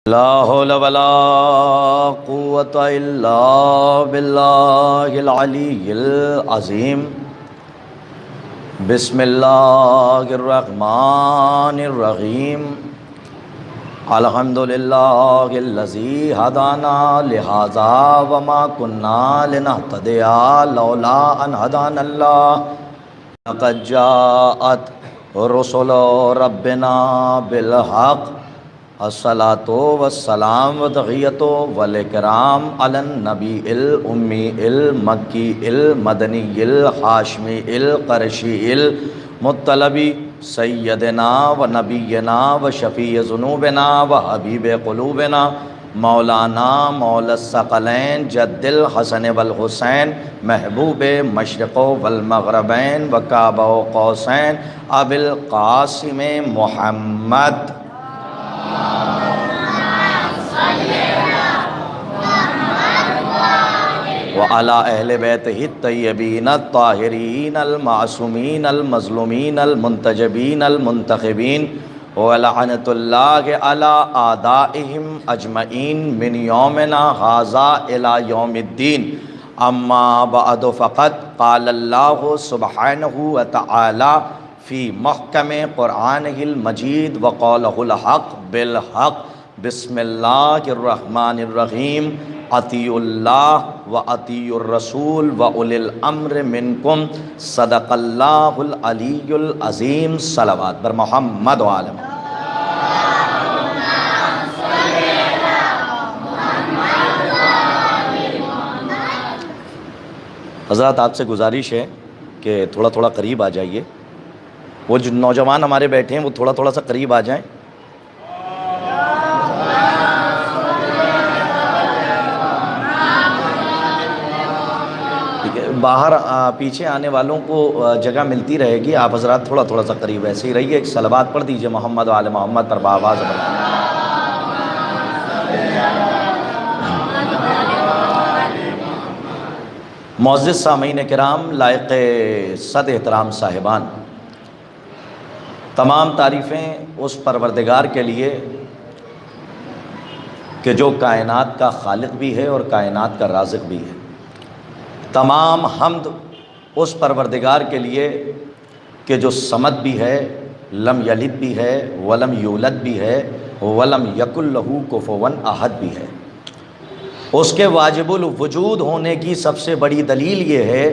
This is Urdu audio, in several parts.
لا حول ولا قوة إلا بالله العلي العظيم. بسم الله الرحمن الرحيم. الحمد لله الذي هدانا لهذا وما كنا لنهتدي لولا أن هدانا الله. لقد جاءت رسل ربنا بالحق. الصلاۃ والسلام وتحیۃ والاکرام علی النبی الامی المکی المدنی الہاشمی القرشی المطلبی سیدنا و نبینا و شفیع ذنوبنا و حبیب قلوبنا مولانا مولا الثقلین جد الحسن والحسین محبوب مشرق والمغربین و کعبہ و قوسین ابی القاسم محمد وعلى اہل بیتہ الطیبین الطاہرین المعصومین المظلومین المنتجبین المنتخبین ولعنۃ اللہ علی اعدائہم اجمعین من یومنا ھذا الی یوم الدین. اما بعد فقد قال اللہ سبحانہ وتعالی فی محکم قرآنہ المجید وقولہ الحق بالحق. بسم اللہ الرحمن الرحیم. اطیعوا اللہ و اطیعوا الرسول و اولی الامر منکم. صدق اللہ العلی العظیم. صلوات بر محمد و آل محمد. حضرات آپ سے گزارش ہے کہ تھوڑا تھوڑا قریب آ جائیے. وہ جو نوجوان ہمارے بیٹھے ہیں وہ تھوڑا تھوڑا سا قریب آ جائیں. باہر پیچھے آنے والوں کو جگہ ملتی رہے گی. آپ حضرات تھوڑا تھوڑا سا قریب ایسے ہی رہیے. ایک صلوات پڑھ دیجئے محمد و آل محمد پر بآواز بلند. معزز سامعین کرام، لائق صد احترام صاحبان، تمام تعریفیں اس پروردگار کے لیے کہ جو کائنات کا خالق بھی ہے اور کائنات کا رازق بھی ہے. تمام حمد اس پروردگار کے لیے کہ جو صمد بھی ہے، لم یلد بھی ہے، ولم یولد بھی ہے، ولم یکن لہ کفوا احد بھی ہے. اس کے واجب الوجود ہونے کی سب سے بڑی دلیل یہ ہے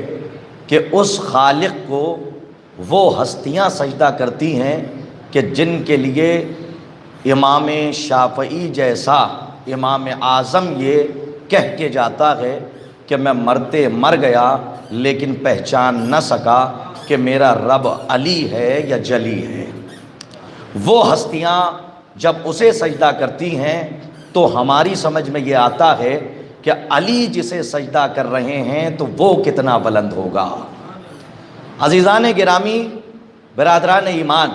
کہ اس خالق کو وہ ہستیاں سجدہ کرتی ہیں کہ جن کے لیے امام شافعی جیسا امام اعظم یہ کہہ کے جاتا ہے کہ میں مرتے مر گیا لیکن پہچان نہ سکا کہ میرا رب علی ہے یا جلی ہے. وہ ہستیاں جب اسے سجدہ کرتی ہیں تو ہماری سمجھ میں یہ آتا ہے کہ علی جسے سجدہ کر رہے ہیں تو وہ کتنا بلند ہوگا. عزیزان گرامی، برادران ایمان،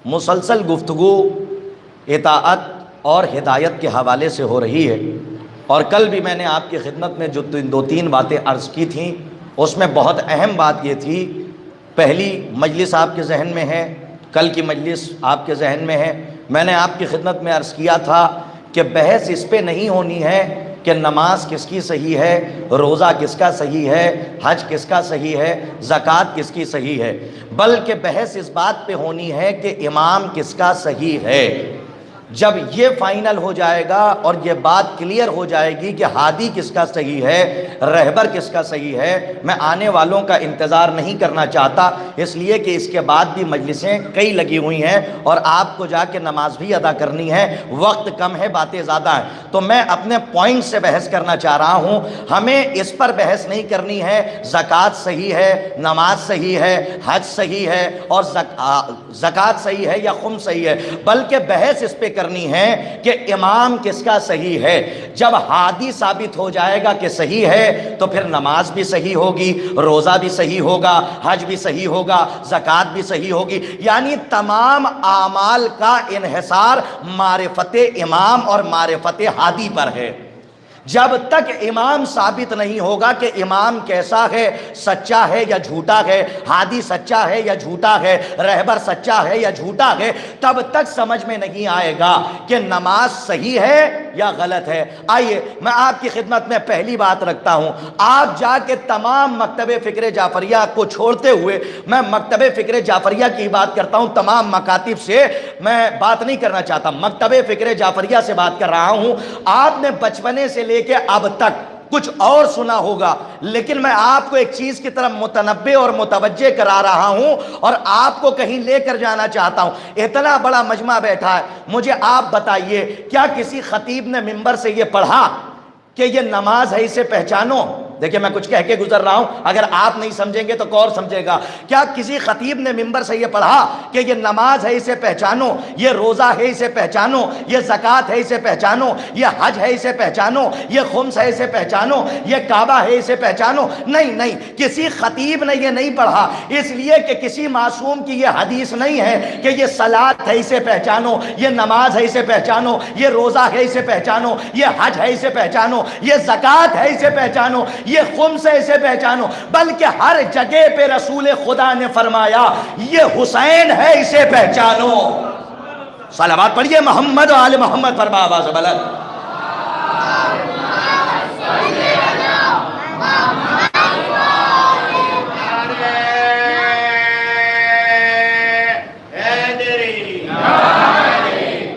مسلسل گفتگو اطاعت اور ہدایت کے حوالے سے ہو رہی ہے. اور کل بھی میں نے آپ کی خدمت میں جو دو تین باتیں عرض کی تھیں اس میں بہت اہم بات یہ تھی. پہلی مجلس آپ کے ذہن میں ہے، کل کی مجلس آپ کے ذہن میں ہے. میں نے آپ کی خدمت میں عرض کیا تھا کہ بحث اس پہ نہیں ہونی ہے کہ نماز کس کی صحیح ہے، روزہ کس کا صحیح ہے، حج کس کا صحیح ہے، زکوٰۃ کس کی صحیح ہے، بلکہ بحث اس بات پہ ہونی ہے کہ امام کس کا صحیح ہے. جب یہ فائنل ہو جائے گا اور یہ بات کلیئر ہو جائے گی کہ ہادی کس کا صحیح ہے، رہبر کس کا صحیح ہے، میں آنے والوں کا انتظار نہیں کرنا چاہتا، اس لیے کہ اس کے بعد بھی مجلسیں کئی لگی ہوئی ہیں اور آپ کو جا کے نماز بھی ادا کرنی ہے، وقت کم ہے، باتیں زیادہ ہیں. تو میں اپنے پوائنٹ سے بحث کرنا چاہ رہا ہوں. ہمیں اس پر بحث نہیں کرنی ہے زکوٰۃ صحیح ہے، نماز صحیح ہے، حج صحیح ہے اور زکوٰۃ صحیح ہے یا خم صحیح ہے، بلکہ بحث اس پہ کرنی ہے کہ امام کس کا صحیح ہے. جب ہادی ثابت ہو جائے گا کہ صحیح ہے تو پھر نماز بھی صحیح ہوگی، روزہ بھی صحیح ہوگا، حج بھی صحیح ہوگا، زکوٰۃ بھی صحیح ہوگی. یعنی تمام اعمال کا انحصار معرفت امام اور معرفت ہادی پر ہے. جب تک امام ثابت نہیں ہوگا کہ امام کیسا ہے، سچا ہے یا جھوٹا ہے، ہادی سچا ہے یا جھوٹا ہے، رہبر سچا ہے یا جھوٹا ہے، تب تک سمجھ میں نہیں آئے گا کہ نماز صحیح ہے یا غلط ہے۔ آئیے میں آپ کی خدمت میں پہلی بات رکھتا ہوں، آپ جا کے تمام مکتب فکر جعفریہ کو چھوڑتے ہوئے میں مکتب فکر جعفریہ کی بات کرتا ہوں، تمام مکاتب سے میں بات نہیں کرنا چاہتا، مکتب فکر جعفریہ سے بات کر رہا ہوں۔ آپ نے بچپنے سے لے کے اب تک کچھ اور سنا ہوگا، لیکن میں آپ کو ایک چیز کی طرف متنبہ اور متوجہ کرا رہا ہوں اور آپ کو کہیں لے کر جانا چاہتا ہوں۔ اتنا بڑا مجمع بیٹھا ہے، مجھے آپ بتائیے کیا کسی خطیب نے منبر سے یہ پڑھا کہ یہ نماز ہے اسے پہچانو؟ دیکھیں میں کچھ کہہ کے گزر رہا ہوں، اگر آپ نہیں سمجھیں گے تو کون سمجھے گا؟ کیا کسی خطیب نے منبر سے یہ پڑھا کہ یہ نماز ہے اسے پہچانو، یہ روزہ ہے اسے پہچانو، یہ زکوٰۃ ہے اسے پہچانو، یہ حج ہے اسے پہچانو، یہ خمس ہے اسے پہچانو، یہ کعبہ ہے اسے پہچانو؟ نہیں، کسی خطیب نے یہ نہیں پڑھا، اس لیے کہ کسی معصوم کی یہ حدیث نہیں ہے کہ یہ صلاۃ ہے اسے پہچانو، یہ نماز ہے اسے پہچانو، یہ روزہ ہے اسے پہچانو، یہ حج ہے اسے پہچانو، یہ زکوٰۃ ہے اسے پہچانو، یہ خمس ہے اسے پہچانو، بلکہ ہر جگہ پہ رسول خدا نے فرمایا یہ حسین ہے اسے پہچانو۔ صلوات پڑھیے محمد و آل محمد پر آواز بلند۔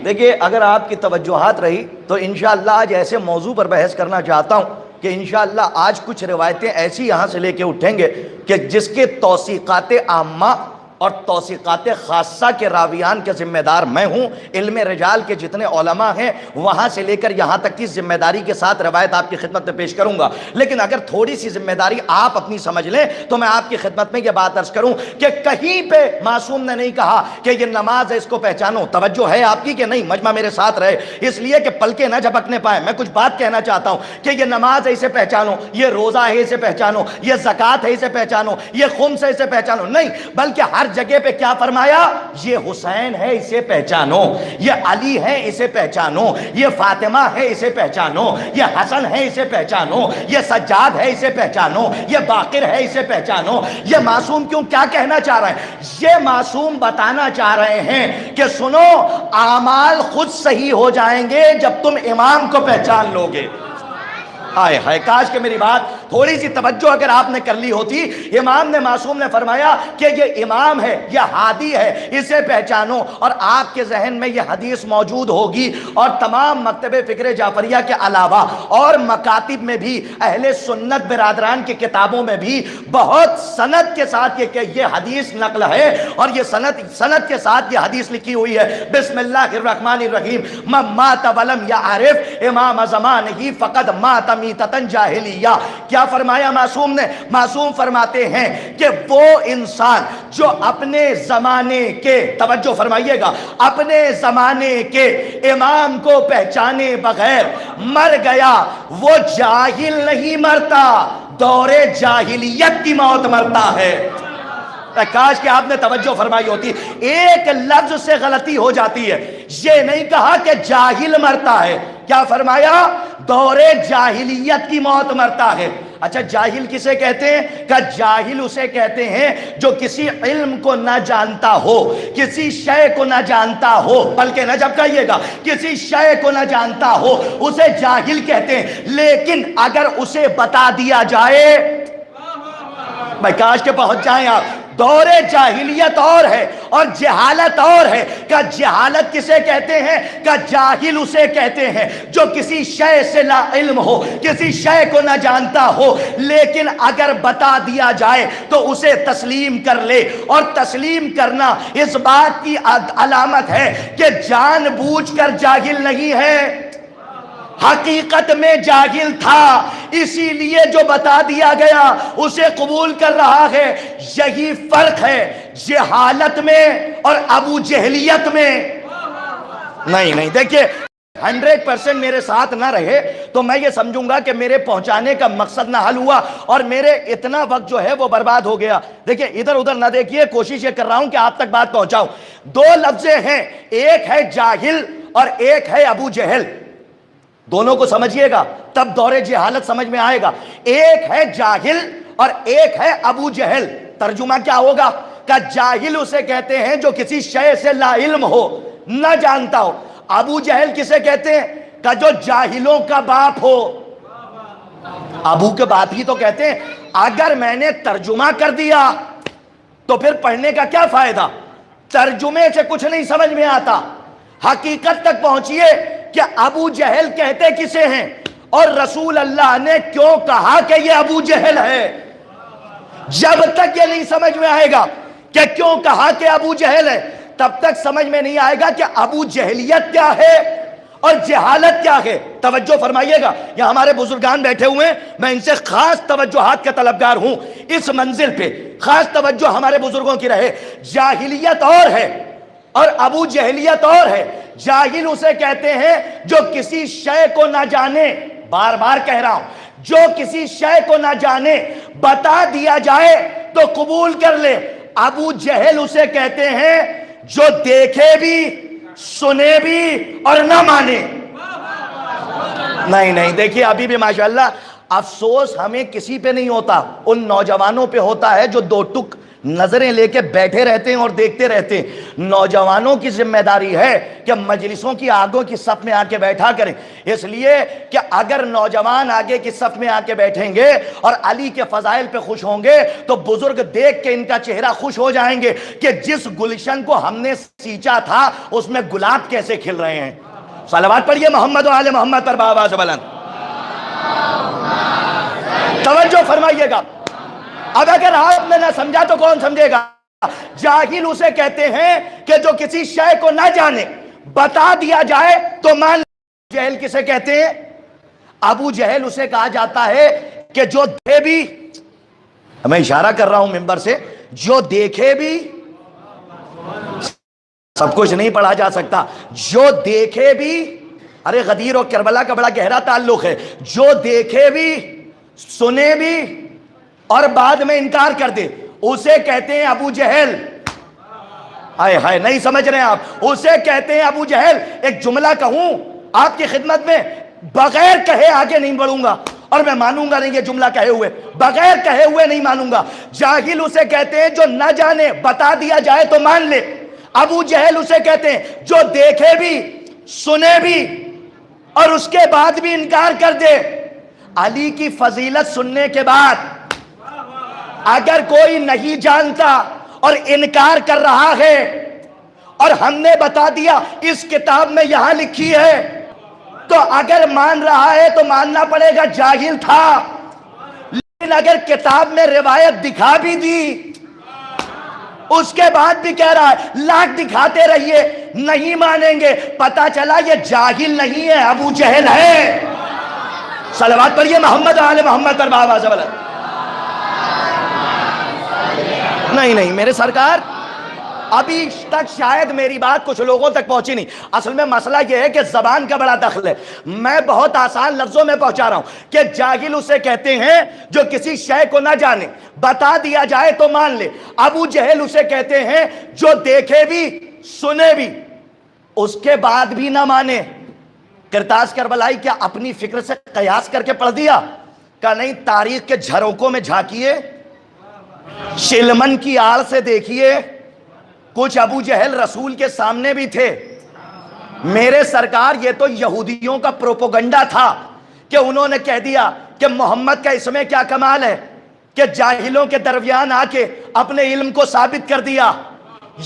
دیکھیے اگر آپ کی توجہات رہی تو انشاءاللہ آج ایسے موضوع پر بحث کرنا چاہتا ہوں کہ انشاءاللہ آج کچھ روایتیں ایسی یہاں سے لے کے اٹھیں گے کہ جس کے توثیقات عامہ اور توثیقات خاصہ کے راویان کے ذمہ دار میں ہوں۔ علم رجال کے جتنے علماء ہیں وہاں سے لے کر یہاں تک کی ذمہ داری کے ساتھ روایت آپ کی خدمت میں پیش کروں گا، لیکن اگر تھوڑی سی ذمہ داری آپ اپنی سمجھ لیں تو میں آپ کی خدمت میں یہ بات عرض کروں کہ کہیں پہ معصوم نے نہیں کہا کہ یہ نماز ہے اس کو پہچانو۔ توجہ ہے آپ کی کہ نہیں؟ مجمع میرے ساتھ رہے اس لیے کہ پلکیں نہ جھپکنے پائیں۔ میں کچھ بات کہنا چاہتا ہوں کہ یہ نماز ہے اسے پہچانو، یہ روزہ ہے اسے پہچانو، یہ زکوٰۃ ہے اسے پہچانو، یہ خمس ہے اسے پہچانو، نہیں، بلکہ ہر جگہ پہ کیا فرمایا؟ یہ حسین ہے اسے پہچانو، یہ علی ہے اسے پہچانو، یہ فاطمہ ہے اسے پہچانو، یہ حسن ہے اسے پہچانو، یہ سجاد ہے اسے پہچانو، یہ باقر ہے اسے پہچانو۔ یہ معصوم کیوں کیا کہنا چاہ رہے ہیں؟ یہ معصوم بتانا چاہ رہے ہیں کہ سنو، اعمال خود صحیح ہو جائیں گے جب تم امام کو پہچان لو گے۔ آئے ہائے، کاش کہ میری بات تھوڑی سی توجہ اگر آپ نے کر لی ہوتی۔ امام نے معصوم نے فرمایا کہ یہ امام ہے، یہ ہادی ہے، اسے پہچانو، اور آپ کے ذہن میں یہ حدیث موجود ہوگی، اور تمام مکتب فکر جعفریہ کے علاوہ اور مکاتب میں بھی اہل سنت برادران کی کتابوں میں بھی بہت سند کے ساتھ یہ حدیث نقل ہے، اور یہ سند کے ساتھ یہ حدیث لکھی ہوئی ہے۔ بسم اللہ الرحمن الرحیم، من مات ولم یعرف امام زمانہ فقد مات میتۃ جاہلیہ۔ کیا فرمایا معصوم نے؟ معصوم فرماتے ہیں کہ وہ انسان جو اپنے زمانے کے، توجہ فرمائیے گا، اپنے زمانے کے امام کو پہچانے بغیر مر گیا، وہ جاہل نہیں مرتا، دور جاہلیت کی موت مرتا ہے۔ کاش کہ آپ نے توجہ فرمائی ہوتی۔ ایک لفظ سے غلطی ہو جاتی ہے، یہ نہیں کہا کہ جاہل مرتا ہے، کیا فرمایا؟ دور جاہلیت کی موت مرتا ہے۔ اچھا جاہل کسے کہتے ہیں؟ کہ جاہل اسے کہتے ہیں جو کسی علم کو نہ جانتا ہو، کسی شے کو نہ جانتا ہو، بلکہ نہ جھپکائیے گا، کسی شے کو نہ جانتا ہو اسے جاہل کہتے ہیں۔ لیکن اگر اسے بتا دیا جائے، میں کاش کے پہنچ جائیں آپ، دور جاہلیت اور ہے اور جہالت اور ہے۔ کہ جہالت کسے کہتے ہیں؟ کہ جاہل اسے کہتے ہیں جو کسی شے سے لا علم ہو، کسی شے کو نہ جانتا ہو، لیکن اگر بتا دیا جائے تو اسے تسلیم کر لے۔ اور تسلیم کرنا اس بات کی علامت ہے کہ جان بوجھ کر جاہل نہیں ہے، حقیقت میں جاہل تھا، اسی لیے جو بتا دیا گیا اسے قبول کر رہا ہے۔ یہی فرق ہے جہالت میں اور ابو جہلیت میں۔ نہیں دیکھیے 100% میرے ساتھ نہ رہے تو میں یہ سمجھوں گا کہ میرے پہنچانے کا مقصد نہ حل ہوا اور میرے اتنا وقت جو ہے وہ برباد ہو گیا۔ دیکھیے ادھر ادھر نہ دیکھیے، کوشش یہ کر رہا ہوں کہ آپ تک بات پہنچاؤں۔ دو لفظیں ہیں، ایک ہے جاہل اور ایک ہے ابو جہل۔ دونوں کو سمجھیے گا تب دور جہالت سمجھ میں آئے گا. ایک ہے جاہل اور ایک ہے ابو جہل. ترجمہ کیا ہوگا کہ جاہل اسے کہتے ہیں جو کسی شے سے لا علم ہو, نہ جانتا ہو. ابو جہل کسے کہتے ہیں کہ جو جاہلوں کا باپ ہو. ابو کے باپ ہی تو کہتے ہیں. اگر میں نے ترجمہ کر دیا تو پھر پڑھنے کا کیا فائدہ؟ ترجمے سے کچھ نہیں سمجھ میں آتا. حقیقت تک پہنچیے کہ ابو جہل کہتے کسے ہیں اور رسول اللہ نے کیوں کہا کہ یہ ابو جہل ہے. جب تک یہ نہیں سمجھ میں آئے گا کہ کیوں کہا کہ ابو جہل ہے, تب تک سمجھ میں نہیں آئے گا کہ ابو جہلیت کیا ہے اور جہالت کیا ہے. توجہ فرمائیے گا, یہاں ہمارے بزرگان بیٹھے ہوئے ہیں, میں ان سے خاص توجہات کا طلبگار ہوں. اس منزل پہ خاص توجہ ہمارے بزرگوں کی رہے. جاہلیت اور ہے اور ابو جہلیت اور ہے. جاہل اسے کہتے ہیں جو کسی شے کو نہ جانے, بار بار کہہ رہا ہوں, جو کسی شے کو نہ جانے بتا دیا جائے تو قبول کر لے. ابو جہل اسے کہتے ہیں جو دیکھے بھی سنے بھی اور نہ مانے. نہیں دیکھیے ابھی بھی ماشاءاللہ افسوس ہمیں کسی پہ نہیں ہوتا, ان نوجوانوں پہ ہوتا ہے جو دو ٹک نظریں لے کے بیٹھے رہتے ہیں اور دیکھتے رہتے ہیں. نوجوانوں کی ذمہ داری ہے کہ مجلسوں کی آگوں کی صف میں آ کے بیٹھا کریں, اس لیے کہ اگر نوجوان آگے کی صف میں آ کے بیٹھیں گے اور علی کے فضائل پہ خوش ہوں گے تو بزرگ دیکھ کے ان کا چہرہ خوش ہو جائیں گے کہ جس گلشن کو ہم نے سینچا تھا اس میں گلاب کیسے کھل رہے ہیں. صلوات پڑھیے محمد و آل محمد پر بآواز بلند. توجہ فرمائیے گا. اب اگر آپ نے نہ سمجھا تو کون سمجھے گا؟ جاہل اسے کہتے ہیں کہ جو کسی شے کو نہ جانے بتا دیا جائے تو مان. جہل کسے کہتے ہیں؟ ابو جہل اسے کہا جاتا ہے کہ جو دیکھے بھی, میں اشارہ کر رہا ہوں ممبر سے, جو دیکھے بھی, سب کچھ نہیں پڑھا جا سکتا, جو دیکھے بھی, ارے غدیر اور کربلا کا بڑا گہرا تعلق ہے, جو دیکھے بھی سنے بھی اور بعد میں انکار کر دے اسے کہتے ہیں ابو جہل. آئے ہائے نہیں سمجھ رہے ہیں آپ, اسے کہتے ہیں ابو جہل. ایک جملہ کہوں آپ کی خدمت میں, بغیر کہے آگے نہیں بڑھوں گا اور میں مانوں گا نہیں یہ جملہ کہے ہوئے, بغیر کہے ہوئے نہیں مانوں گا. جاہل اسے کہتے ہیں جو نہ جانے بتا دیا جائے تو مان لے. ابو جہل اسے کہتے ہیں جو دیکھے بھی سنے بھی اور اس کے بعد بھی انکار کر دے. علی کی فضیلت سننے کے بعد اگر کوئی نہیں جانتا اور انکار کر رہا ہے اور ہم نے بتا دیا اس کتاب میں یہاں لکھی ہے, تو اگر مان رہا ہے تو ماننا پڑے گا جاہل تھا. لیکن اگر کتاب میں روایت دکھا بھی دی اس کے بعد بھی کہہ رہا ہے لاکھ دکھاتے رہیے نہیں مانیں گے, پتا چلا یہ جاہل نہیں ہے, ابو جہل ہے. صلوات پڑھیے محمد و آل محمد پر بآواز بلند. نہیں میرے سرکار, ابھی تک شاید میری بات کچھ لوگوں تک پہنچی نہیں. اصل میں مسئلہ یہ ہے کہ زبان کا بڑا دخل ہے. میں بہت آسان لفظوں میں پہنچا رہا ہوں کہ جاہل اسے کہتے ہیں جو کسی شے کو نہ جانے بتا دیا جائے تو مان لے. ابو جہل اسے کہتے ہیں جو دیکھے بھی سنے بھی اس کے بعد بھی نہ مانے. کرتاس کربلائی کیا اپنی فکر سے قیاس کر کے پڑھ دیا؟ کہ نہیں, تاریخ کے جھروکوں میں جھانکیے, شلمن کی آڑ سے دیکھیے, کچھ ابو جہل رسول کے سامنے بھی تھے. میرے سرکار یہ تو یہودیوں کا پروپوگنڈا تھا کہ انہوں نے کہہ دیا کہ محمد کا اس میں کیا کمال ہے کہ جاہلوں کے درمیان آ کے اپنے علم کو ثابت کر دیا.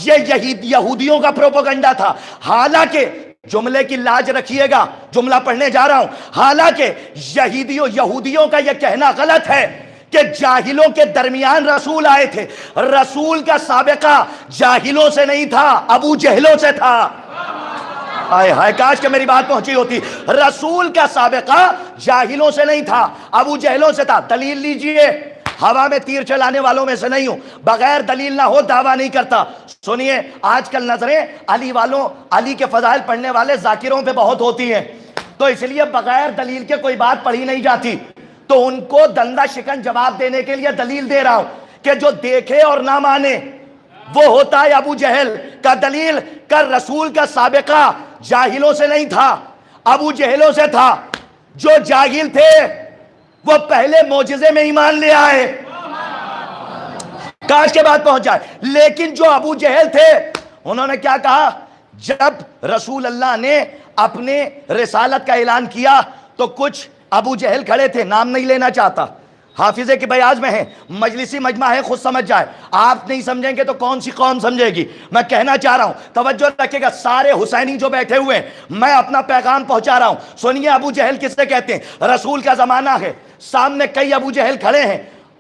یہ یہودیوں کا پروپوگنڈا تھا. حالانکہ جملے کی لاج رکھیے گا, جملہ پڑھنے جا رہا ہوں, حالانکہ یہودیوں کا یہ کہنا غلط ہے کہ جاہلوں کے درمیان رسول آئے تھے. رسول کا سابقہ جاہلوں سے نہیں تھا, ابو جہلوں سے تھا. آئے ہائے کاش کہ میری بات پہنچی ہوتی. رسول کا سابقہ جاہلوں سے نہیں تھا, ابو جہلوں سے تھا. دلیل لیجئے, ہوا میں تیر چلانے والوں میں سے نہیں ہوں, بغیر دلیل نہ ہو دعویٰ نہیں کرتا. سنیے, آج کل نظریں علی کے فضائل پڑھنے والے ذاکروں پہ بہت ہوتی ہیں, تو اس لیے بغیر دلیل کے کوئی بات پڑھی نہیں جاتی. تو ان کو دندہ شکن جواب دینے کے لیے دلیل دے رہا ہوں کہ جو دیکھے اور نہ مانے وہ ہوتا ہے ابو جہل. کا دلیل کر رسول کا سابقہ جاہلوں سے نہیں تھا, ابو جہلوں سے تھا. جو جاہل تھے وہ پہلے معجزے میں ایمان لے آئے، کاش کے بعد پہنچ جائے۔ لیکن جو ابو جہل تھے انہوں نے کیا کہا؟ جب رسول اللہ نے اپنے رسالت کا اعلان کیا تو کچھ ابو جہل کھڑے تھے، نام نہیں لینا چاہتا، حافظے کے بیاض میں ہے، مجلسی مجمع ہے، خود سمجھ جائے، آپ نہیں سمجھیں گے تو کون سی قوم سمجھے گی؟ میں کہنا چاہ رہا ہوں، توجہ رکھے گا سارے حسینی جو بیٹھے ہوئے ہیں، میں اپنا پیغام پہنچا رہا ہوں۔ سنیے ابو جہل کس سے کہتے ہیں؟ رسول کا زمانہ ہے، سامنے کئی ابو جہل کھڑے ہیں،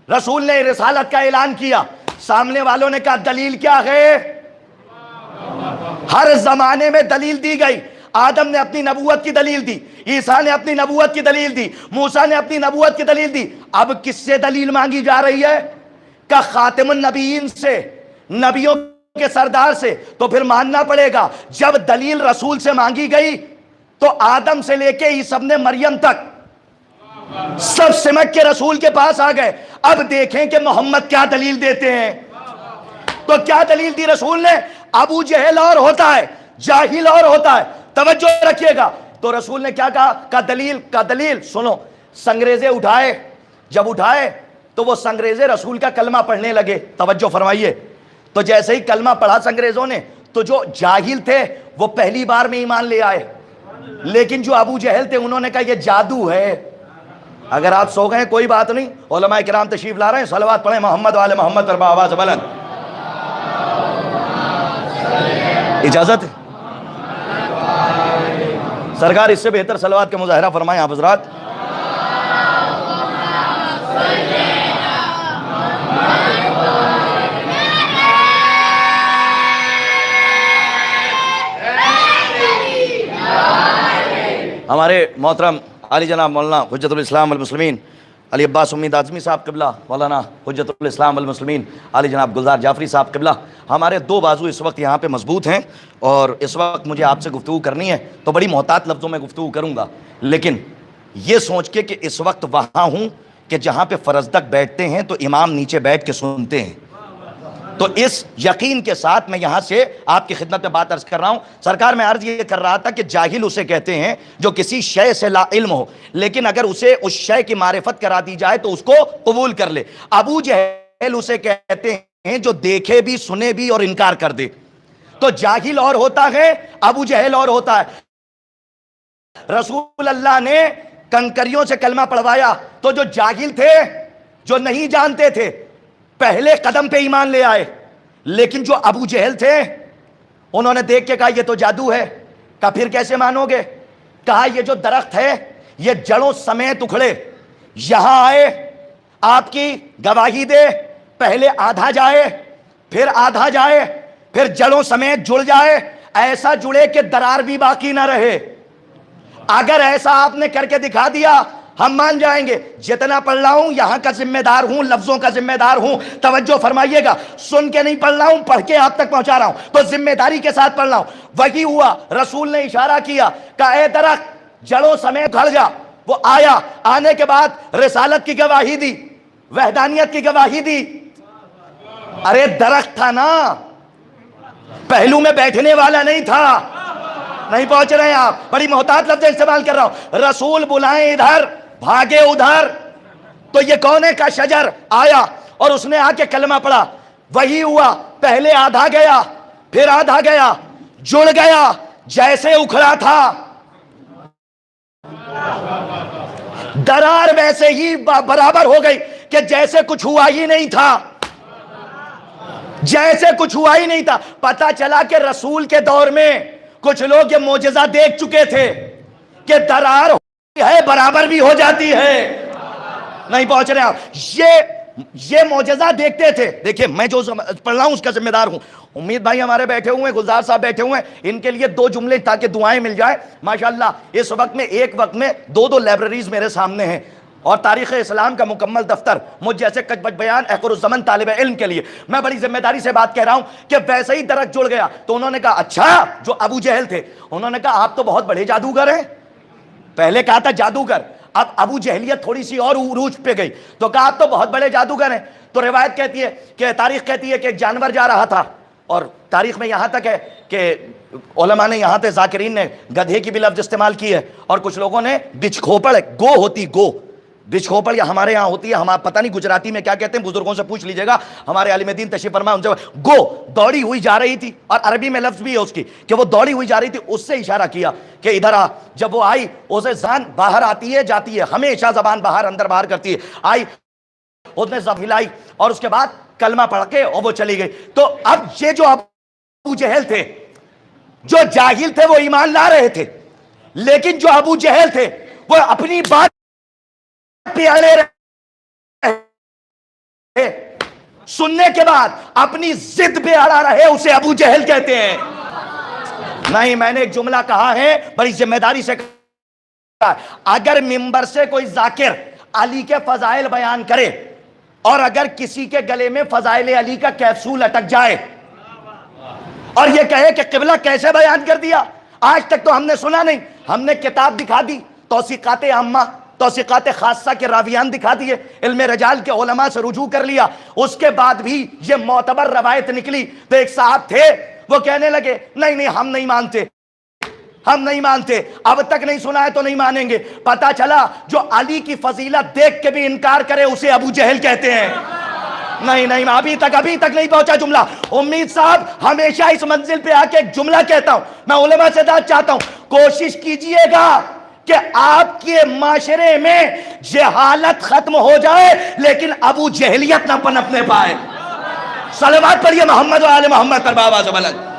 رسول نے رسالت کا اعلان کیا، سامنے والوں نے کہا دلیل کیا ہے؟ ہر زمانے میں دلیل دی گئی، آدم نے اپنی نبوت کی دلیل دی، عیسیٰ نے اپنی نبوت کی دلیل دی، موسیٰ نے اپنی نبوت کی دلیل دی۔ اب کس سے دلیل مانگی جا رہی ہے؟ کہ خاتم النبیین سے، نبیوں کے سردار سے۔ تو پھر ماننا پڑے گا جب دلیل رسول سے مانگی گئی تو آدم سے لے کے عیسی ابن مریم تک سب سمٹ کے رسول کے پاس آ گئے۔ اب دیکھیں کہ محمد کیا دلیل دیتے ہیں۔ تو کیا دلیل دی رسول نے؟ ابو جہل اور ہوتا ہے، جاہل اور ہوتا ہے، توجہ رکھیے گا۔ تو رسول نے کیا کہا؟ کا دلیل سنو، سنگریزے اٹھائے، جب اٹھائے تو وہ سنگریزے رسول کا کلمہ پڑھنے لگے، توجہ فرمائیے۔ تو جیسے ہی کلمہ پڑھا سنگریزوں نے تو جو جاہل تھے وہ پہلی بار میں ایمان لے آئے، لیکن جو ابو جہل تھے انہوں نے کہا یہ جادو ہے۔ اگر آپ سو گئے کوئی بات نہیں، علماء کرام تشریف لا رہے ہیں، صلوات پڑھیں محمد وعلی محمد پر آواز بلند۔ اجازت ہے سرکار اس سے بہتر صلوات کا مظاہرہ فرمائیں آپ حضرات۔ ہمارے محترم علی جناب مولانا حجت الاسلام والمسلمین علی عباس امید اعظمی صاحب قبلہ، مولانا حجت الاسلام والمسلمین علی جناب گلزار جعفری صاحب قبلہ، ہمارے دو بازو اس وقت یہاں پہ مضبوط ہیں، اور اس وقت مجھے آپ سے گفتگو کرنی ہے تو بڑی محتاط لفظوں میں گفتگو کروں گا، لیکن یہ سوچ کے کہ اس وقت وہاں ہوں کہ جہاں پہ فرزدق بیٹھتے ہیں تو امام نیچے بیٹھ کے سنتے ہیں، تو اس یقین کے ساتھ میں یہاں سے آپ کی خدمت میں بات عرض کر رہا ہوں۔ سرکار میں عرض یہ کر رہا تھا کہ جاہل اسے کہتے ہیں جو کسی شے سے لا علم ہو، لیکن اگر اسے اس شے کی معرفت کرا دی جائے تو اس کو قبول کر لے۔ ابو جہل اسے کہتے ہیں جو دیکھے بھی، سنے بھی اور انکار کر دے۔ تو جاہل اور ہوتا ہے، ابو جہل اور ہوتا ہے۔ رسول اللہ نے کنکریوں سے کلمہ پڑھوایا تو جو جاہل تھے، جو نہیں جانتے تھے، پہلے قدم پہ ایمان لے آئے، لیکن جو ابو جہل تھے انہوں نے دیکھ کے کہا یہ تو جادو ہے۔ کہا پھر کیسے مانو گے؟ کہا یہ جو درخت ہے یہ جڑوں سمیت اکھڑے، یہاں آئے، آپ کی گواہی دے، پہلے آدھا جائے، پھر آدھا جائے، پھر جڑوں سمیت جڑ جائے، ایسا جڑے کہ درار بھی باقی نہ رہے۔ اگر ایسا آپ نے کر کے دکھا دیا ہم مان جائیں گے۔ جتنا پڑھ رہا ہوں یہاں کا ذمہ دار ہوں، لفظوں کا ذمہ دار ہوں، توجہ فرمائیے گا، سن کے نہیں پڑھ رہا ہوں، پڑھ کے آپ تک پہنچا رہا ہوں، تو ذمہ داری کے ساتھ پڑھ رہا ہوں۔ وہی ہوا، رسول نے اشارہ کیا کہ اے درخت جڑوں سمیت گھڑ جا۔ وہ آیا، آنے کے بعد رسالت کی گواہی دی، وحدانیت کی گواہی دی۔ ارے درخت تھا نا، پہلو میں بیٹھنے والا نہیں تھا۔ نہیں پہنچ رہے ہیں آپ، بڑی محتاط لفظ استعمال کر رہا ہوں۔ رسول بلائیں ادھر، بھاگے ادھر، تو یہ کونے کا شجر آیا اور اس نے آ کے کلمہ پڑھا۔ وہی ہوا، پہلے آدھا گیا، پھر آدھا گیا، جڑ گیا، جیسے اکھڑا تھا درار ویسے ہی برابر ہو گئی کہ جیسے کچھ ہوا ہی نہیں تھا، جیسے کچھ ہوا ہی نہیں تھا۔ پتا چلا کہ رسول کے دور میں کچھ لوگ یہ معجزہ دیکھ چکے تھے کہ درار ہے برابر بھی ہو جاتی ہے۔ نہیں پہنچ رہے آپ، یہ معجزہ دیکھتے تھے۔ دیکھیں میں جو پڑھ رہا ہوں اس کا ذمہ دار ہوں۔ امید بھائی ہمارے بیٹھے ہوئے ہیں، گلزار صاحب بیٹھے ہوئے ہیں، ان کے لیے دو جملے تاکہ دعائیں مل جائیں۔ ماشاءاللہ اس وقت میں ایک وقت میں دو لائبریریز میرے سامنے ہیں، اور تاریخ اسلام کا مکمل دفتر مجھ جیسے کچ بچ بیان اخر الزمن طالب علم کے لیے میں بڑی ذمہ داری سے بات کہہ رہا ہوں کہ ویسے ہی درخت جڑ گیا۔ تو انہوں نے کہا اچھا، جو ابو جہل تھے انہوں نے کہا آپ تو بہت بڑے جادوگر ہیں۔ پہلے کہا تھا جادوگر، اب ابو جہلیت تھوڑی سی اور عروج پہ گئی تو کہا آپ تو بہت بڑے جادوگر ہیں۔ تو روایت کہتی ہے کہ تاریخ کہتی ہے کہ ایک جانور جا رہا تھا اور تاریخ میں یہاں تک ہے کہ علماء نے یہاں تک ذاکرین نے گدھے کی بھی لفظ استعمال کی ہے، اور کچھ لوگوں نے بچ کھوپڑ، گو ہوتی گو، بچ کھوپڑ یا ہمارے یہاں ہوتی ہے، ہم پتہ نہیں گجراتی میں کیا کہتے ہیں، بزرگوں سے پوچھ لیجئے گا، ہمارے عالم دین تشریف فرما ان سے گو دوڑی ہوئی جا رہی تھی، اور عربی میں لفظ بھی ہے اس کی کہ وہ دوڑی ہوئی جا رہی تھی، اس سے اشارہ کیا کہ ادھر آ. جب وہ آئی اسے زبان باہر آتی ہے جاتی ہے، ہمیشہ زبان باہر اندر باہر کرتی ہے، آئی اس نے زب ہلائی اور اس کے بعد کلمہ پڑھ کے اور وہ چلی گئی. تو اب یہ جو ابو جہل تھے، جو جاہل تھے وہ ایمان لا رہے تھے، لیکن جو ابو جہل تھے وہ اپنی بات پہ اڑے رہے، سننے کے بعد اپنی ضد پہ اڑا رہے، اسے ابو جہل کہتے ہیں. نہیں، میں نے ایک جملہ کہا ہے بڑی ذمہ داری سے کہا، اگر منبر سے کوئی ذاکر علی کے فضائل بیان کرے اور اگر کسی کے گلے میں فضائل علی کا کیپسول اٹک جائے اور یہ کہے کہ قبلہ کیسے بیان کر دیا، آج تک تو ہم نے سنا نہیں، ہم نے کتاب دکھا دی، توثیقات عامہ، توثیقات خاصہ کے راویان دکھا دیے، علم رجال کے علماء سے رجوع کر لیا، اس کے بعد بھی یہ معتبر روایت نکلی. تو ایک صاحب تھے وہ کہنے لگے نہیں ہم نہیں مانتے، ہم نہیں مانتے، اب تک نہیں سنا ہے تو نہیں مانیں گے. پتا چلا جو علی کی فضیلت دیکھ کے بھی انکار کرے اسے ابو جہل کہتے ہیں. نہیں ابھی تک نہیں پہنچا جملہ. امید صاحب ہمیشہ اس منزل پہ آ کے ایک جملہ کہتا ہوں، میں علماء سے دعوت چاہتا ہوں، کوشش کیجئے گا کہ آپ کے معاشرے میں جہالت ختم ہو جائے لیکن ابو جہلیت نہ پنپنے پائے. صلوات پڑھیے محمد و آل محمد پر بآواز بلند.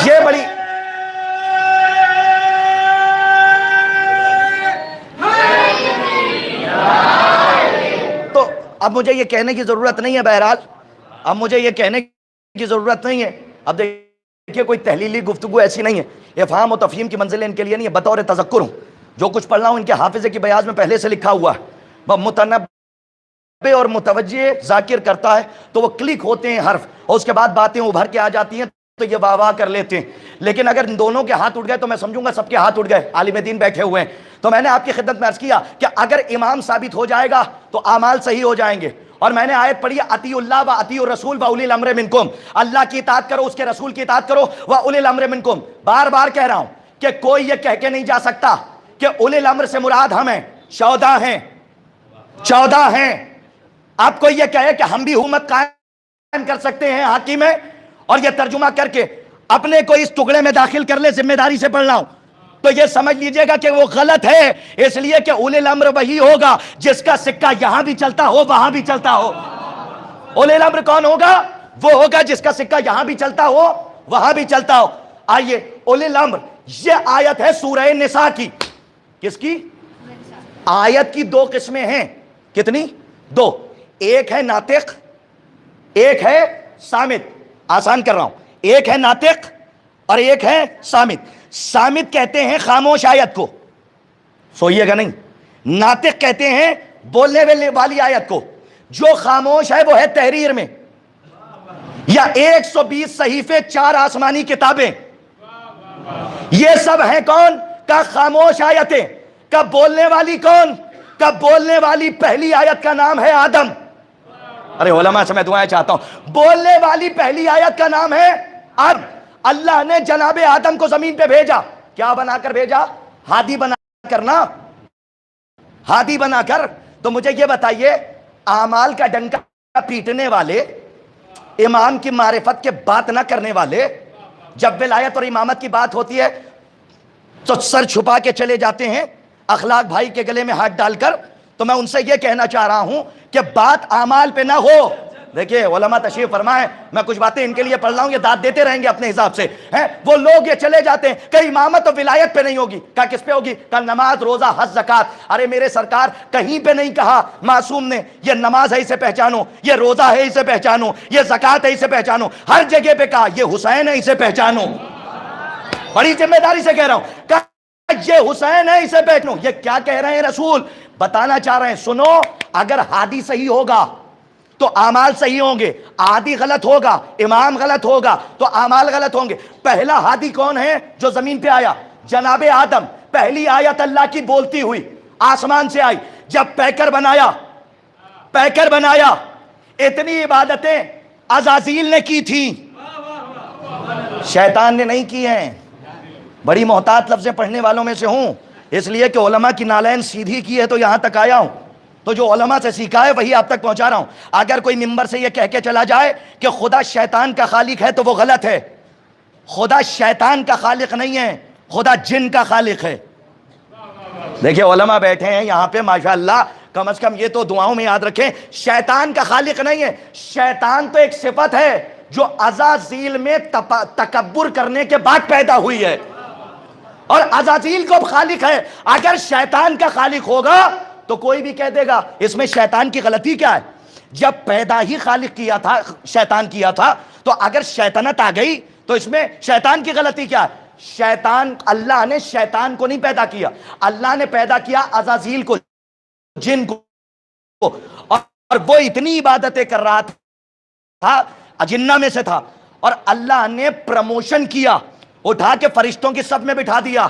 یہ بڑی تو اب مجھے یہ کہنے کی ضرورت نہیں ہے، بہرحال اب مجھے یہ کہنے کی ضرورت نہیں ہے. اب دیکھیے کوئی تحلیلی گفتگو ایسی نہیں ہے، افہام و تفہیم کی منزلیں ان کے لیے نہیں ہے، بطور تذکر ہوں. جو کچھ پڑھ رہا ہوں ان کے حافظے کی بیاض میں پہلے سے لکھا ہوا ہے. متنبع اور متوجہ ذاکر کرتا ہے تو وہ کلک ہوتے ہیں حرف، اور اس کے بعد باتیں ابھر کے آ جاتی ہیں تو یہ واہ واہ کر لیتے ہیں. لیکن اگر ان دونوں کے ہاتھ اٹھ گئے تو میں سمجھوں گا سب کے ہاتھ اٹھ گئے، عالم دین بیٹھے ہوئے ہیں. تو میں نے آپ کی خدمت میں عرض کیا کہ اگر امام ثابت ہو جائے گا تو اعمال صحیح ہو جائیں گے. اور میں نے آیت پڑھی اطیعوا اللہ و اطیعوا الرسول و اولی الامر منکم، اللہ کی اطاعت کرو، اس کے رسول کی اطاعت کرو، و اولی الامر منکم. بار بار کہہ رہا ہوں کہ کوئی یہ کہہ کے نہیں جا سکتا کہ اولی الامر سے مراد ہم ہیں، 14 ہیں. آپ کوئی یہ کہے کہ ہم بھی حکومت قائم کر سکتے ہیں حاکم ہے، اور یہ ترجمہ کر کے اپنے کو اس ٹکڑے میں داخل کر لے، ذمہ داری سے پڑھ رہا ہوں، تو یہ سمجھ لیجئے گا کہ وہ غلط ہے. اس لیے کہ اولی الامر وہی ہوگا جس کا سکہ یہاں بھی چلتا ہو وہاں بھی چلتا ہو. اولی الامر کون ہوگا؟ وہ ہوگا جس کا سکہ یہاں بھی چلتا ہو وہاں بھی چلتا ہو. آئیے اولی الامر، یہ آیت ہے سورہ نساء کی. کس کی؟ آیت کی 2 قسمیں ہیں. کتنی؟ 2. ایک ہے ناطق، ایک ہے صامت. آسان کر رہا ہوں، ایک ہے ناطق اور ایک ہے صامت. صامت کہتے ہیں خاموش آیت کو، سوئیے گا نہیں. ناطق کہتے ہیں بولنے والی آیت کو. جو خاموش ہے وہ ہے تحریر میں، یا 120 صحیفے 4 آسمانی کتابیں، یہ سب ہیں کون کا خاموش آیتیں. کب بولنے والی کون؟ کب بولنے والی پہلی آیت کا نام ہے آدم. ارے علماء سے میں دعائیں چاہتا ہوں. بولنے والی پہلی آیت کا نام ہے اب اللہ نے جناب آدم کو زمین پہ بھیجا. کیا بنا کر بھیجا؟ ہادی بنا کر نا، ہادی بنا کر. تو مجھے یہ بتائیے، اعمال کا ڈنکا پیٹنے والے، امام کی معرفت کے بات نہ کرنے والے، جب ولایت اور امامت کی بات ہوتی ہے تو سر چھپا کے چلے جاتے ہیں اخلاق بھائی کے گلے میں ہاتھ ڈال کر. تو میں ان سے یہ کہنا چاہ رہا ہوں کہ بات اعمال پہ نہ ہو. دیکھیے علماء تشریف فرمائیں، میں کچھ باتیں ان کے لیے پڑھ رہا ہوں، یہ داد دیتے رہیں گے اپنے حساب سے. وہ لوگ یہ چلے جاتے ہیں کہ امامت اور ولایت پہ نہیں ہوگی. کہا کس پہ ہوگی؟ کہا نماز، روزہ، حج، زکات. ارے میرے سرکار کہیں پہ نہیں کہا معصوم نے یہ نماز ہے اسے پہچانو، یہ روزہ ہے اسے پہچانو، یہ زکات ہے اسے پہچانو. ہر جگہ پہ کہا یہ حسین ہے اسے پہچانو. بڑی ذمہ داری سے کہہ رہا ہوں، کہا یہ حسین ہے اسے پہچانو. یہ کیا کہہ رہے ہیں رسول؟ بتانا چاہ رہے ہیں سنو، اگر ہادی صحیح ہوگا تو اعمال صحیح ہوں گے، ہادی غلط ہوگا، امام غلط ہوگا تو اعمال غلط ہوں گے. پہلا ہادی کون ہے جو زمین پہ آیا؟ جناب آدم. پہلی آیت اللہ کی بولتی ہوئی آسمان سے آئی. جب پیکر بنایا پیکر بنایا. اتنی عبادتیں عزازیل نے کی تھیں، شیطان نے نہیں کی ہیں. بڑی محتاط لفظیں پڑھنے والوں میں سے ہوں، اس لیے کہ علماء کی نالین سیدھی کی ہے تو یہاں تک آیا ہوں. تو جو علماء سے سیکھا ہے وہی آپ تک پہنچا رہا ہوں. اگر کوئی ممبر سے یہ کہہ کے چلا جائے کہ خدا شیطان کا خالق ہے تو وہ غلط ہے. خدا شیطان کا خالق نہیں ہے، خدا جن کا خالق ہے. دیکھیں علماء بیٹھے ہیں یہاں پہ ماشاءاللہ، کم از کم یہ تو دعاؤں میں یاد رکھیں، شیطان کا خالق نہیں ہے. شیطان تو ایک صفت ہے جو عزازیل میں تکبر کرنے کے بعد پیدا ہوئی ہے، اور عزازیل کو خالق ہے. اگر شیطان کا خالق ہوگا تو کوئی بھی کہہ دے گا اس میں شیطان کی غلطی کیا ہے. جب پیدا ہی خالق کیا تھا، شیطان کیا تھا، تو اگر شیطنت آ گئی تو اس میں شیطان کی غلطی کیا ہے. شیطان، اللہ نے شیطان کو نہیں پیدا کیا، اللہ نے پیدا کیا عزازیل کو، جن کو. اور وہ اتنی عبادتیں کر رہا تھا، جنہ میں سے تھا، اور اللہ نے پروموشن کیا، اٹھا کے فرشتوں کی صف میں بٹھا دیا.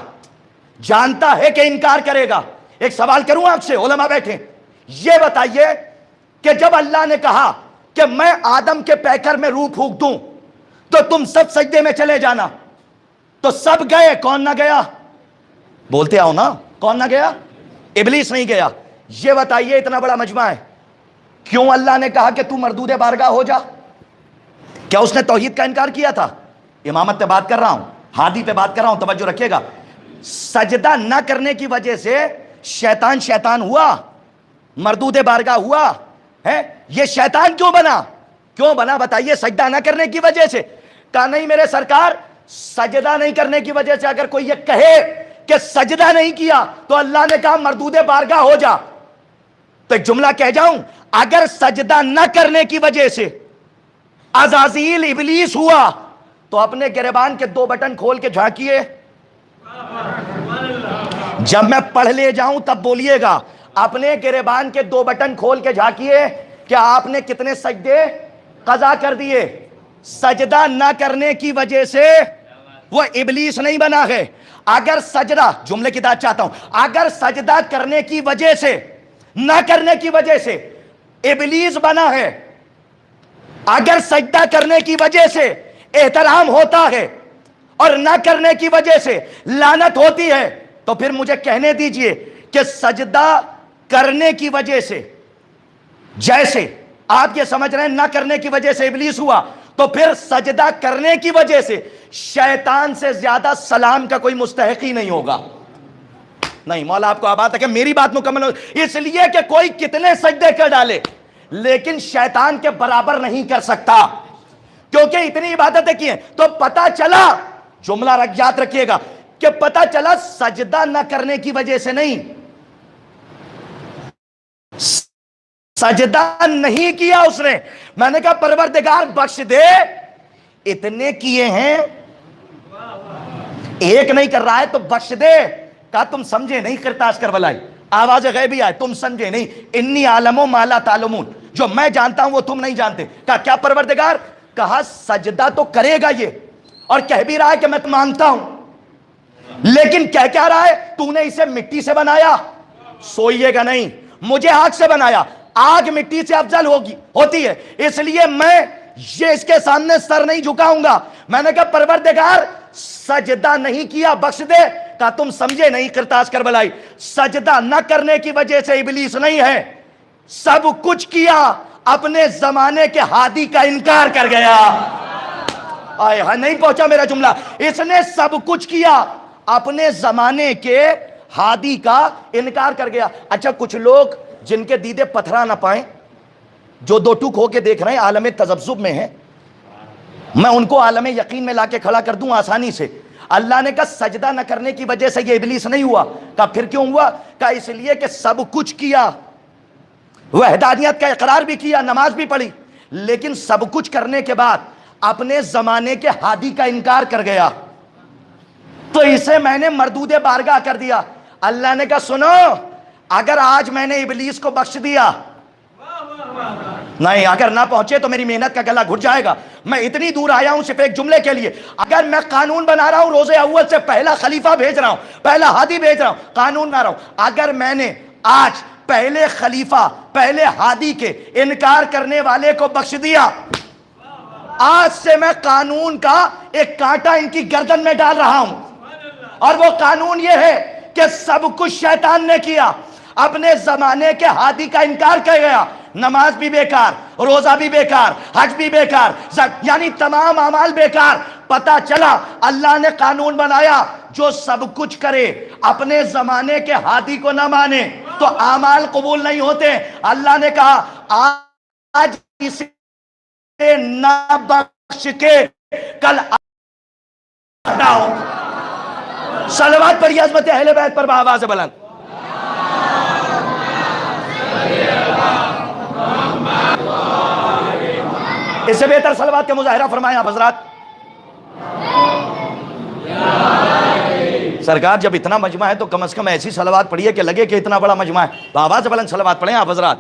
جانتا ہے کہ انکار کرے گا. ایک سوال کروں آپ سے، علماء بیٹھے، یہ بتائیے کہ جب اللہ نے کہا کہ میں آدم کے پیکر میں روح پھونک دوں تو تم سب سجدے میں چلے جانا، تو سب گئے، کون نہ گیا؟ بولتے آؤ نا، کون نہ گیا؟ ابلیس نہیں گیا. یہ بتائیے اتنا بڑا مجمع ہے، کیوں اللہ نے کہا کہ تو مردود بارگاہ ہو جا؟ کیا اس نے توحید کا انکار کیا تھا؟ امامت پہ بات کر رہا ہوں، ہادی پہ بات کر رہا ہوں، توجہ رکھیے گا. سجدہ نہ کرنے کی وجہ سے شیطان ہوا، مردود بارگاہ ہوا ہے. یہ شیطان کیوں بنا بتائیے؟ سجدہ نہ کرنے کی وجہ سے. کہا نہیں میرے سرکار، سجدہ نہیں کرنے کی وجہ سے اگر کوئی یہ کہے کہ سجدہ نہیں کیا تو اللہ نے کہا مردود بارگاہ ہو جا، تو ایک جملہ کہہ جاؤں، اگر سجدہ نہ کرنے کی وجہ سے عزازیل ابلیس ہوا تو اپنے گریبان کے 2 بٹن کھول کے جھانکیے. جب میں پڑھ لے جاؤں تب بولیے گا. اپنے گریبان کے 2 بٹن کھول کے جھانکیے کہ آپ نے کتنے سجدے قضا کر دیے. سجدہ نہ کرنے کی وجہ سے وہ ابلیس نہیں بنا ہے. اگر سجدہ، جملے کی داد چاہتا ہوں، اگر سجدہ کرنے کی وجہ سے، نہ کرنے کی وجہ سے ابلیس بنا ہے، اگر سجدہ کرنے کی وجہ سے احترام ہوتا ہے اور نہ کرنے کی وجہ سے لعنت ہوتی ہے، تو پھر مجھے کہنے دیجئے کہ سجدہ کرنے کی وجہ سے، جیسے آپ یہ سمجھ رہے ہیں نہ کرنے کی وجہ سے ابلیس ہوا، تو پھر سجدہ کرنے کی وجہ سے شیطان سے زیادہ سلام کا کوئی مستحق ہی نہیں ہوگا. نہیں مولا آپ کو آباد ہے کہ میری بات مکمل ہو، اس لیے کہ کوئی کتنے سجدے کر ڈالے لیکن شیطان کے برابر نہیں کر سکتا، کیونکہ اتنی عبادتیں کی ہیں. تو پتا چلا، جملہ یاد رکھیے گا، کہ پتا چلا سجدہ نہ کرنے کی وجہ سے نہیں، سجدہ نہیں کیا اس نے. میں نے کہا پروردگار بخش دے، اتنے کیے ہیں، ایک نہیں کر رہا ہے تو بخش دے. کہا تم سمجھے نہیں کرتاس کربلائی، آواز غیبی آئے، تم سمجھے نہیں، انی عالم و ما لا تعلمون، جو میں جانتا ہوں وہ تم نہیں جانتے. کہا کیا پروردگار؟ کہا سجدہ تو کرے گا یہ، اور کہہ بھی رہا ہے کہ میں مانتا ہوں، لیکن کہہ کیا رہا ہے؟ تو نے اسے مٹی سے بنایا، سوئیے گا نہیں، مجھے آگ سے بنایا، آگ مٹی سے افضل ہوتی ہے، اس لیے میں یہ اس کے سامنے سر نہیں جھکاؤں گا. میں نے کہا پروردگار سجدہ نہیں کیا، بخش دے. کہا تم سمجھے نہیں کرتاس کربلائی، سجدہ نہ کرنے کی وجہ سے ابلیس نہیں ہے، سب کچھ کیا، اپنے زمانے کے ہادی کا انکار کر گیا. نہیں پہنچا میرا جملہ. اس نے سب کچھ کیا، اپنے زمانے کے ہادی کا انکار کر گیا. اچھا کچھ لوگ جن کے دیدے پتھرا نہ پائیں، جو 2 ٹوک ہو کے دیکھ رہے ہیں، عالم تذبذب میں ہیں، میں ان کو عالم یقین میں لا کے کھڑا کر دوں آسانی سے. اللہ نے کہا سجدہ نہ کرنے کی وجہ سے یہ ابلیس نہیں ہوا. کہا پھر کیوں ہوا؟ کہا اس لیے کہ سب کچھ کیا، وحدانیت کا اقرار بھی کیا، نماز بھی پڑھی، لیکن سب کچھ کرنے کے بعد اپنے زمانے کے ہادی کا انکار کر گیا، تو اسے میں نے مردود بارگاہ کر دیا. اللہ نے کہا سنو، اگر آج میں نے ابلیس کو بخش دیا، نہیں اگر نہ پہنچے تو میری محنت کا گلا گھٹ جائے گا. میں اتنی دور آیا ہوں صرف ایک جملے کے لیے. اگر میں قانون بنا رہا ہوں، روزے اول سے پہلا خلیفہ بھیج رہا ہوں، پہلا ہادی بھیج رہا ہوں، قانون بنا رہا ہوں، اگر میں نے آج پہلے خلیفہ پہلے ہادی کے انکار کرنے والے کو بخش دیا. آج سے میں قانون کا ایک کانٹا ان کی گردن میں ڈال رہا ہوں، اور وہ قانون یہ ہے کہ سب کچھ شیطان نے کیا. اپنے زمانے کے ہادی کا انکار کر گیا، نماز بھی بیکار، روزہ بھی بیکار، حج بھی بیکار، یعنی تمام اعمال بیکار. پتا چلا اللہ نے قانون بنایا جو سب کچھ کرے، اپنے زمانے کے ہادی کو نہ مانے تو اعمال قبول نہیں ہوتے. اللہ نے کہا آج اسے نہ بخش کے کل ہٹاؤ. صلوات پڑھیے عظمت اہل بیت پر بآواز بلند. اس سے بہتر صلوات کا مظاہرہ فرمائیں آپ حضرات. سرکار جب اتنا مجمع ہے تو کم از کم ایسی صلوات پڑھیے کہ لگے کہ اتنا بڑا مجمع ہے. بآواز بلند صلوات پڑھیں آپ حضرات.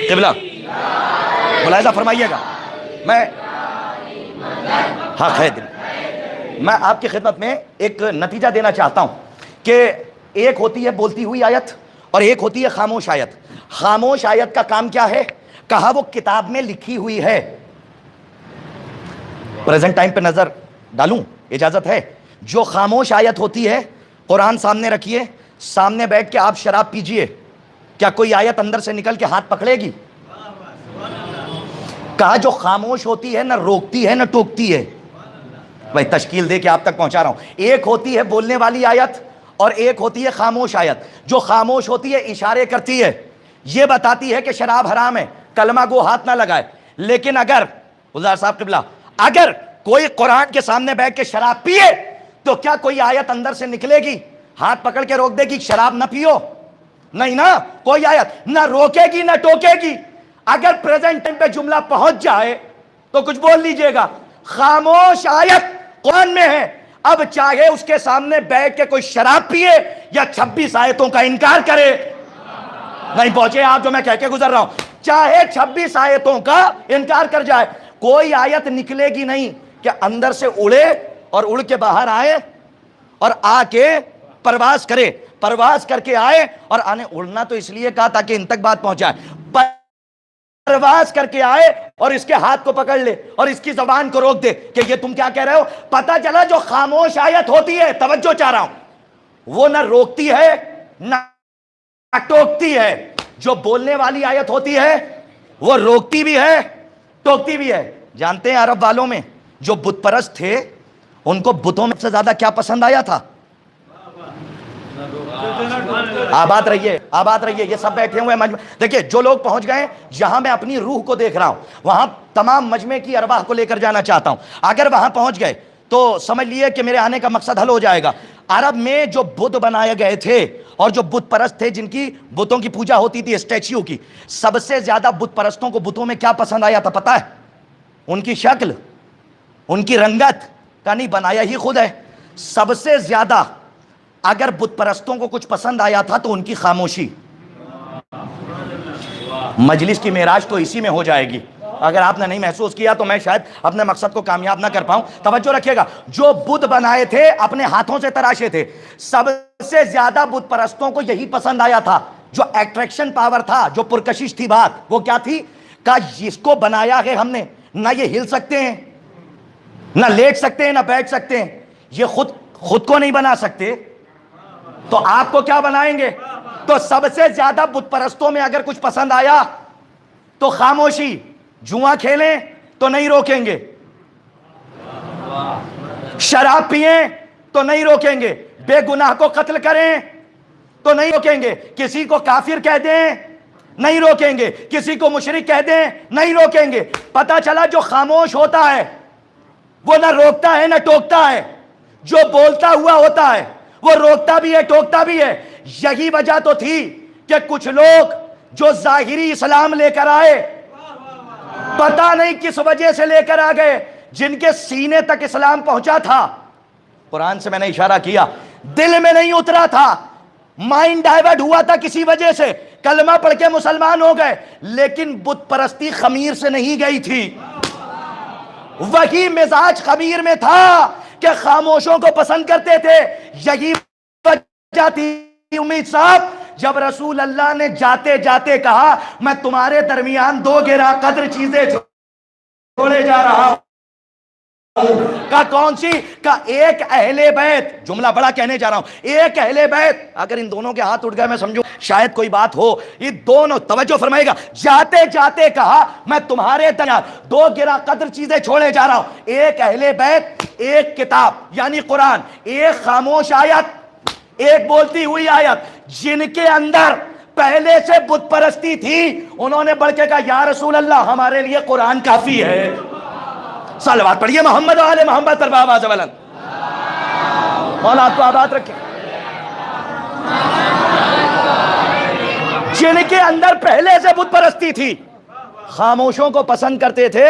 قبلہ ملاحظہ فرمائیے گا، میں حق ہے دل، میں آپ کی خدمت میں ایک نتیجہ دینا چاہتا ہوں کہ ایک ہوتی ہے بولتی ہوئی آیت اور ایک ہوتی ہے خاموش آیت. خاموش آیت کا کام کیا ہے؟ کہا وہ کتاب میں لکھی ہوئی ہے. پریزنٹ ٹائم پہ نظر ڈالوں، اجازت ہے؟ جو خاموش آیت ہوتی ہے، قرآن سامنے رکھیے، سامنے بیٹھ کے آپ شراب پیجئے، کیا کوئی آیت اندر سے نکل کے ہاتھ پکڑے گی؟ کہا جو خاموش ہوتی ہے نہ روکتی ہے نہ ٹوکتی ہے. بھائی تشکیل دے کے آپ تک پہنچا رہا ہوں. ایک ہوتی ہے بولنے والی آیت اور ایک ہوتی ہے خاموش آیت. جو خاموش ہوتی ہے اشارے کرتی ہے، یہ بتاتی ہے کہ شراب حرام ہے، کلمہ گو ہاتھ نہ لگائے. لیکن اگر گلزار صاحب قبلہ اگر کوئی قرآن کے سامنے بیٹھ کے شراب پیے تو کیا کوئی آیت اندر سے نکلے گی ہاتھ پکڑ کے روک دے گی شراب نہ پیو؟ نہیں نا، کوئی آیت نہ روکے گی نہ ٹوکے گی. اگر پریزنٹ ٹائم پہ جملہ پہنچ جائے تو کچھ بول لیجئے گا. خاموش آیت قرآن میں ہے. اب چاہے اس کے سامنے بیٹھ کے کوئی شراب پیے یا 26 آیتوں کا انکار کرے، نہیں پہنچے آپ جو میں کہہ کے گزر رہا ہوں، چاہے 26 آیتوں کا انکار کر جائے، کوئی آیت نکلے گی نہیں کہ اندر سے اڑے اور اڑ کے باہر آئے اور آ کے پرواز کرے. پرواز کر کے آئے اور آنے اڑنا تو اس لیے کہا تاکہ ان تک بات پہنچائے. پرواز کر کے آئے اور اس کے ہاتھ کو پکڑ لے اور اس کی زبان کو روک دے کہ یہ تم کیا کہہ رہے ہو. پتا چلا جو خاموش آیت ہوتی ہے، توجہ چاہ رہا ہوں، وہ نہ روکتی ہے نہ ٹوکتی ہے. جو بولنے والی آیت ہوتی ہے وہ روکتی بھی ہے ٹوکتی بھی ہے. جانتے ہیں عرب والوں میں جو بت پرست تھے ان کو بتوں میں سے زیادہ کیا پسند آیا تھا؟ آباد رہیے آباد رہیے، یہ سب بیٹھے ہوئے مجمع. دیکھیں جو لوگ پہنچ گئے، جہاں میں اپنی روح کو دیکھ رہا ہوں وہاں تمام مجمع کی ارواح کو لے کر جانا چاہتا ہوں. اگر وہاں پہنچ گئے تو سمجھ لیے کہ میرے آنے کا مقصد حل ہو جائے گا. عرب میں جو بت بنائے گئے تھے اور جو بت پرست تھے جن کی بتوں کی پوجا ہوتی تھی اسٹیچیو کی، سب سے زیادہ بت پرستوں کو بتوں میں کیا پسند آیا تھا پتہ ہے؟ ان کی شکل، ان کی رنگت کا نہیں، بنایا ہی خود ہے. سب سے زیادہ اگر بت پرستوں کو کچھ پسند آیا تھا تو ان کی خاموشی. مجلس کی معراج تو اسی میں ہو جائے گی. اگر آپ نے نہیں محسوس کیا تو میں شاید اپنے مقصد کو کامیاب نہ کر پاؤں. توجہ رکھیے گا، جو بت بنائے تھے اپنے ہاتھوں سے تراشے تھے، سب سے زیادہ بت پرستوں کو یہی پسند آیا تھا. جو اٹریکشن پاور تھا، جو پرکشش تھی بات، وہ کیا تھی؟ کہ جس کو بنایا ہے ہم نے، نہ یہ ہل سکتے ہیں، نہ لیٹ سکتے ہیں، نہ بیٹھ سکتے ہیں. یہ خود کو نہیں بنا سکتے تو آپ کو کیا بنائیں گے؟ تو سب سے زیادہ بت پرستوں میں اگر کچھ پسند آیا تو خاموشی. جوا کھیلیں تو نہیں روکیں گے، شراب پئیں تو نہیں روکیں گے، بے گناہ کو قتل کریں تو نہیں روکیں گے، کسی کو کافر کہہ دیں نہیں روکیں گے، کسی کو مشرک کہہ دیں نہیں روکیں گے. پتہ چلا جو خاموش ہوتا ہے وہ نہ روکتا ہے نہ ٹوکتا ہے. جو بولتا ہوا ہوتا ہے وہ روکتا بھی ہے ٹوکتا بھی ہے. یہی وجہ تو تھی کہ کچھ لوگ جو ظاہری اسلام لے کر آئے، پتہ نہیں کس وجہ سے لے کر آ گئے، جن کے سینے تک اسلام پہنچا تھا، قرآن سے میں نے اشارہ کیا، دل میں نہیں اترا تھا، مائنڈ ڈائیورٹ ہوا تھا کسی وجہ سے، کلمہ پڑھ کے مسلمان ہو گئے، لیکن بت پرستی خمیر سے نہیں گئی تھی. وہی مزاج خمیر میں تھا کہ خاموشوں کو پسند کرتے تھے. یہی وجہ تھی امید صاحب جب رسول اللہ نے جاتے جاتے کہا میں تمہارے درمیان دو گرا قدر چیزیں چھوڑے جا رہا ہوں. کا کون سی؟ کا ایک اہل بیت. جملہ بڑا کہنے جا رہا ہوں, ایک اہل بیت. اگر ان دونوں کے ہاتھ اٹھ گئے میں سمجھوں شاید کوئی بات ہو. یہ دونوں توجہ فرمائے گا, جاتے جاتے کہا میں تمہارے درمیان دو گرا قدر چیزیں چھوڑے جا رہا ہوں, ایک اہل بیت, ایک کتاب یعنی قرآن, ایک خاموش آیت, ایک بولتی ہوئی آیت. جن کے اندر پہلے سے بت پرستی تھی انہوں نے بڑھ کے کہا یا رسول اللہ ہمارے لیے قرآن کافی ہے. صلوات پڑھیے محمد و آل محمد پر آواز بلند. مولا آپ کو آباد رکھے. جن کے اندر پہلے سے بت پرستی تھی خاموشوں کو پسند کرتے تھے,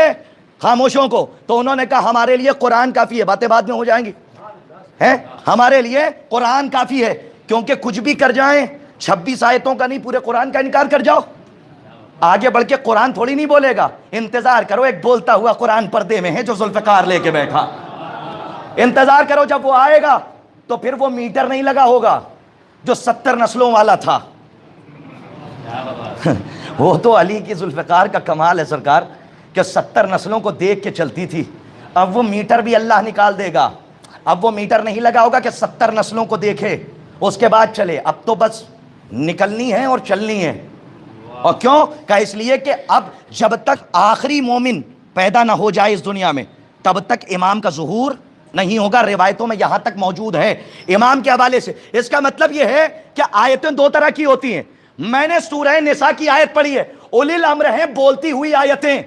خاموشوں کو, تو انہوں نے کہا ہمارے لیے قرآن کافی ہے. باتیں بعد میں ہو جائیں گی, ہمارے لیے قرآن کافی ہے. کیونکہ کچھ بھی کر جائیں 26 آیتوں کا نہیں پورے قرآن کا انکار کر جاؤ, آگے بڑھ کے قرآن تھوڑی نہیں بولے گا. انتظار کرو, ایک بولتا ہوا قرآن پردے میں ہے جو ذوالفقار لے کے بیٹھا. انتظار کرو, جب وہ آئے گا تو پھر وہ میٹر نہیں لگا ہوگا جو 70 نسلوں والا تھا. وہ تو علی کی ذوالفقار کا کمال ہے سرکار کہ 70 نسلوں کو دیکھ کے چلتی تھی. اب وہ میٹر بھی اللہ نکال دے گا. اب وہ میٹر نہیں لگا ہوگا کہ 70 نسلوں کو دیکھے اس کے بعد چلے. اب تو بس نکلنی ہے اور چلنی ہے. اور کیوں؟ کہ اس لیے کہ اب جب تک آخری مومن پیدا نہ ہو جائے اس دنیا میں تب تک امام کا ظہور نہیں ہوگا. روایتوں میں یہاں تک موجود ہے امام کے حوالے سے. اس کا مطلب یہ ہے کہ آیتیں دو طرح کی ہوتی ہیں. میں نے سورہ نساء کی آیت پڑھی ہے, اولی الامر ہیں بولتی ہوئی آیتیں,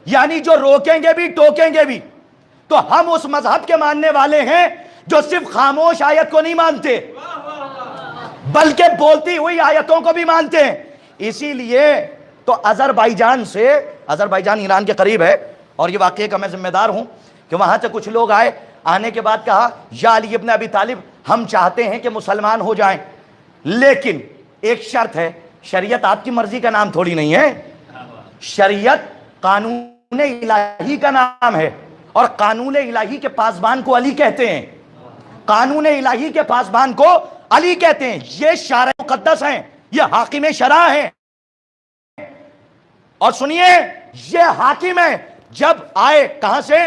یعنی جو روکیں گے بھی ٹوکیں گے بھی. تو ہم اس مذہب کے ماننے والے ہیں جو صرف خاموش آیت کو نہیں مانتے بلکہ بولتی ہوئی آیتوں کو بھی مانتے ہیں. اسی لیے تو آذربائیجان سے, آذربائیجان ایران کے قریب ہے اور یہ واقعے کا میں ذمہ دار ہوں کہ وہاں سے کچھ لوگ آئے, آنے کے بعد کہا یا علی ابن ابی طالب ہم چاہتے ہیں کہ مسلمان ہو جائیں لیکن ایک شرط ہے. شریعت آپ کی مرضی کا نام تھوڑی نہیں ہے, شریعت قانون الہی کا نام ہے اور قانون الہی کے پاسبان کو علی کہتے ہیں. قانون الہی کے پاسبان کو علی کہتے ہیں. یہ شارع مقدس ہیں, یہ حاکم شرع ہیں. اور سنیے یہ حاکم ہے. جب آئے کہاں سے؟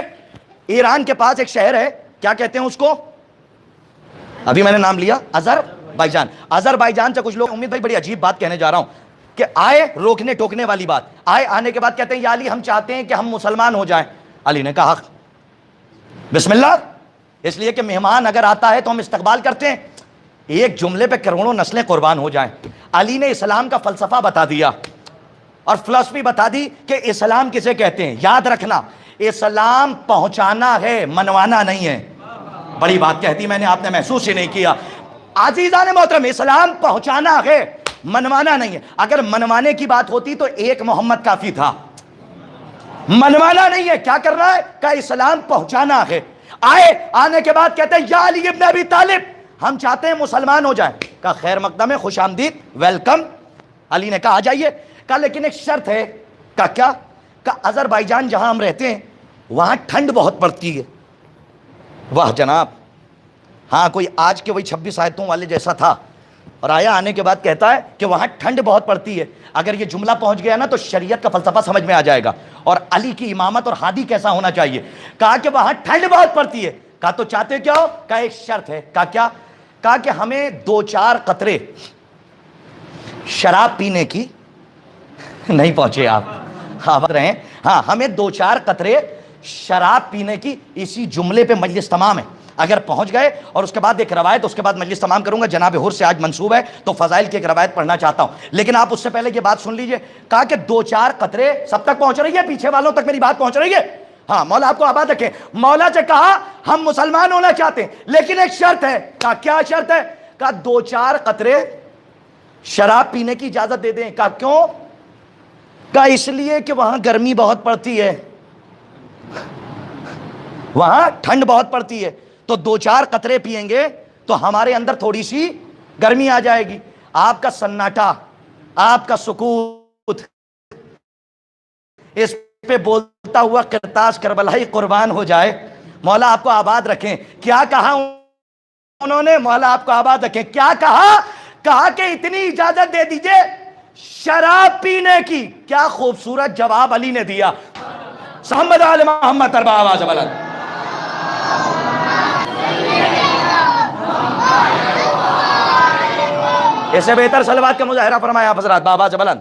ایران کے پاس ایک شہر ہے, کیا کہتے ہیں اس کو, ابھی میں نے نام لیا, آذربائیجان. آذربائیجان سے کچھ لوگ, امید بھائی بڑی عجیب بات کہنے جا رہا ہوں کہ آئے روکنے ٹوکنے والی بات, آئے آنے کے بعد کہتے ہیں یا علی ہم چاہتے ہیں کہ ہم مسلمان ہو جائیں. علی نے کہا بسم اللہ, اس لیے کہ مہمان اگر آتا ہے تو ہم استقبال کرتے ہیں. ایک جملے پہ کروڑوں نسلیں قربان ہو جائیں. علی نے اسلام کا فلسفہ بتا دیا اور فلسفی بتا دی کہ اسلام کسے کہتے ہیں. یاد رکھنا, اسلام پہنچانا ہے, منوانا نہیں ہے. بڑی بات کہتی میں نے, آپ نے محسوس ہی نہیں کیا. عزیزان محترم, اسلام پہنچانا ہے, منوانا نہیں ہے. اگر منوانے کی بات ہوتی تو ایک محمد کافی تھا. منوانا نہیں ہے, کیا کرنا ہے کہ اسلام پہنچانا ہے. آئے آنے کے بعد کہتے ہیں یا علی ابن ابی طالب ہم چاہتے ہیں مسلمان ہو جائیں. کہا خیر مقدم ہے, خوش آمدید, ویلکم. علی نے کہا آ جائیے. کہا لیکن ایک شرط ہے. کہا کیا؟ کہا آذربائیجان جہاں ہم رہتے ہیں وہاں ٹھنڈ بہت پڑتی ہے. واہ جناب, ہاں کوئی آج کے وہی 26 آیتوں والے جیسا تھا اور آیا آنے کے بعد کہتا ہے کہ وہاں ٹھنڈ بہت پڑتی ہے. اگر یہ جملہ پہنچ گیا نا تو شریعت کا فلسفہ سمجھ میں آ جائے گا اور علی کی امامت اور ہادی کیسا ہونا چاہیے. کہا کہ وہاں ٹھنڈ بہت پڑتی ہے. کہا تو چاہتے کیا ہو؟ کہا ایک شرط ہے. کہا کیا؟ کہا کہ ہمیں 2-4 قطرے شراب پینے کی, نہیں پہنچے آپ رہے, ہاں ہمیں 2-4 قطرے شراب پینے کی. اسی جملے پہ مجلس تمام ہے. اگر پہنچ گئے اور اس کے بعد ایک روایت, اس کے بعد مجلس تمام کروں گا. جناب حر سے آج منسوب ہے تو فضائل کی ایک روایت پڑھنا چاہتا ہوں, لیکن آپ اس سے پہلے یہ بات سن لیجئے. کہا کہ 2-4 قطرے سب تک پہنچ رہی ہے, پیچھے والوں تک میری بات پہنچ رہی ہے. ہاں مولا آپ کو آباد رکھے. مولا سے کہا ہم مسلمان ہونا چاہتے ہیں لیکن ایک شرط ہے. کہا کیا شرط ہے؟ کہا 2-4 قطرے شراب پینے کی اجازت دے دیں. کہا کیوں؟ کہا اس لیے کہ وہاں گرمی بہت پڑتی ہے, وہاں ٹھنڈ بہت پڑتی ہے, تو 2-4 قطرے پیئیں گے تو ہمارے اندر تھوڑی سی گرمی آ جائے گی. آپ کا سناٹا, آپ کا سکوت, اس پہ بولتا ہوا قرطاس کربلائی قربان ہو جائے. مولا آپ کو آباد رکھیں. کیا کہا انہوں نے؟ مولا آپ کو آباد رکھیں. کیا کہا؟ کہا کہ اتنی اجازت دے دیجئے شراب پینے کی. کیا خوبصورت جواب علی نے دیا. محمد آل محمد تربا آواز بلند. اس سے بہتر صلوات کا مظاہرہ فرمایا آپ حضرات بآواز بلند.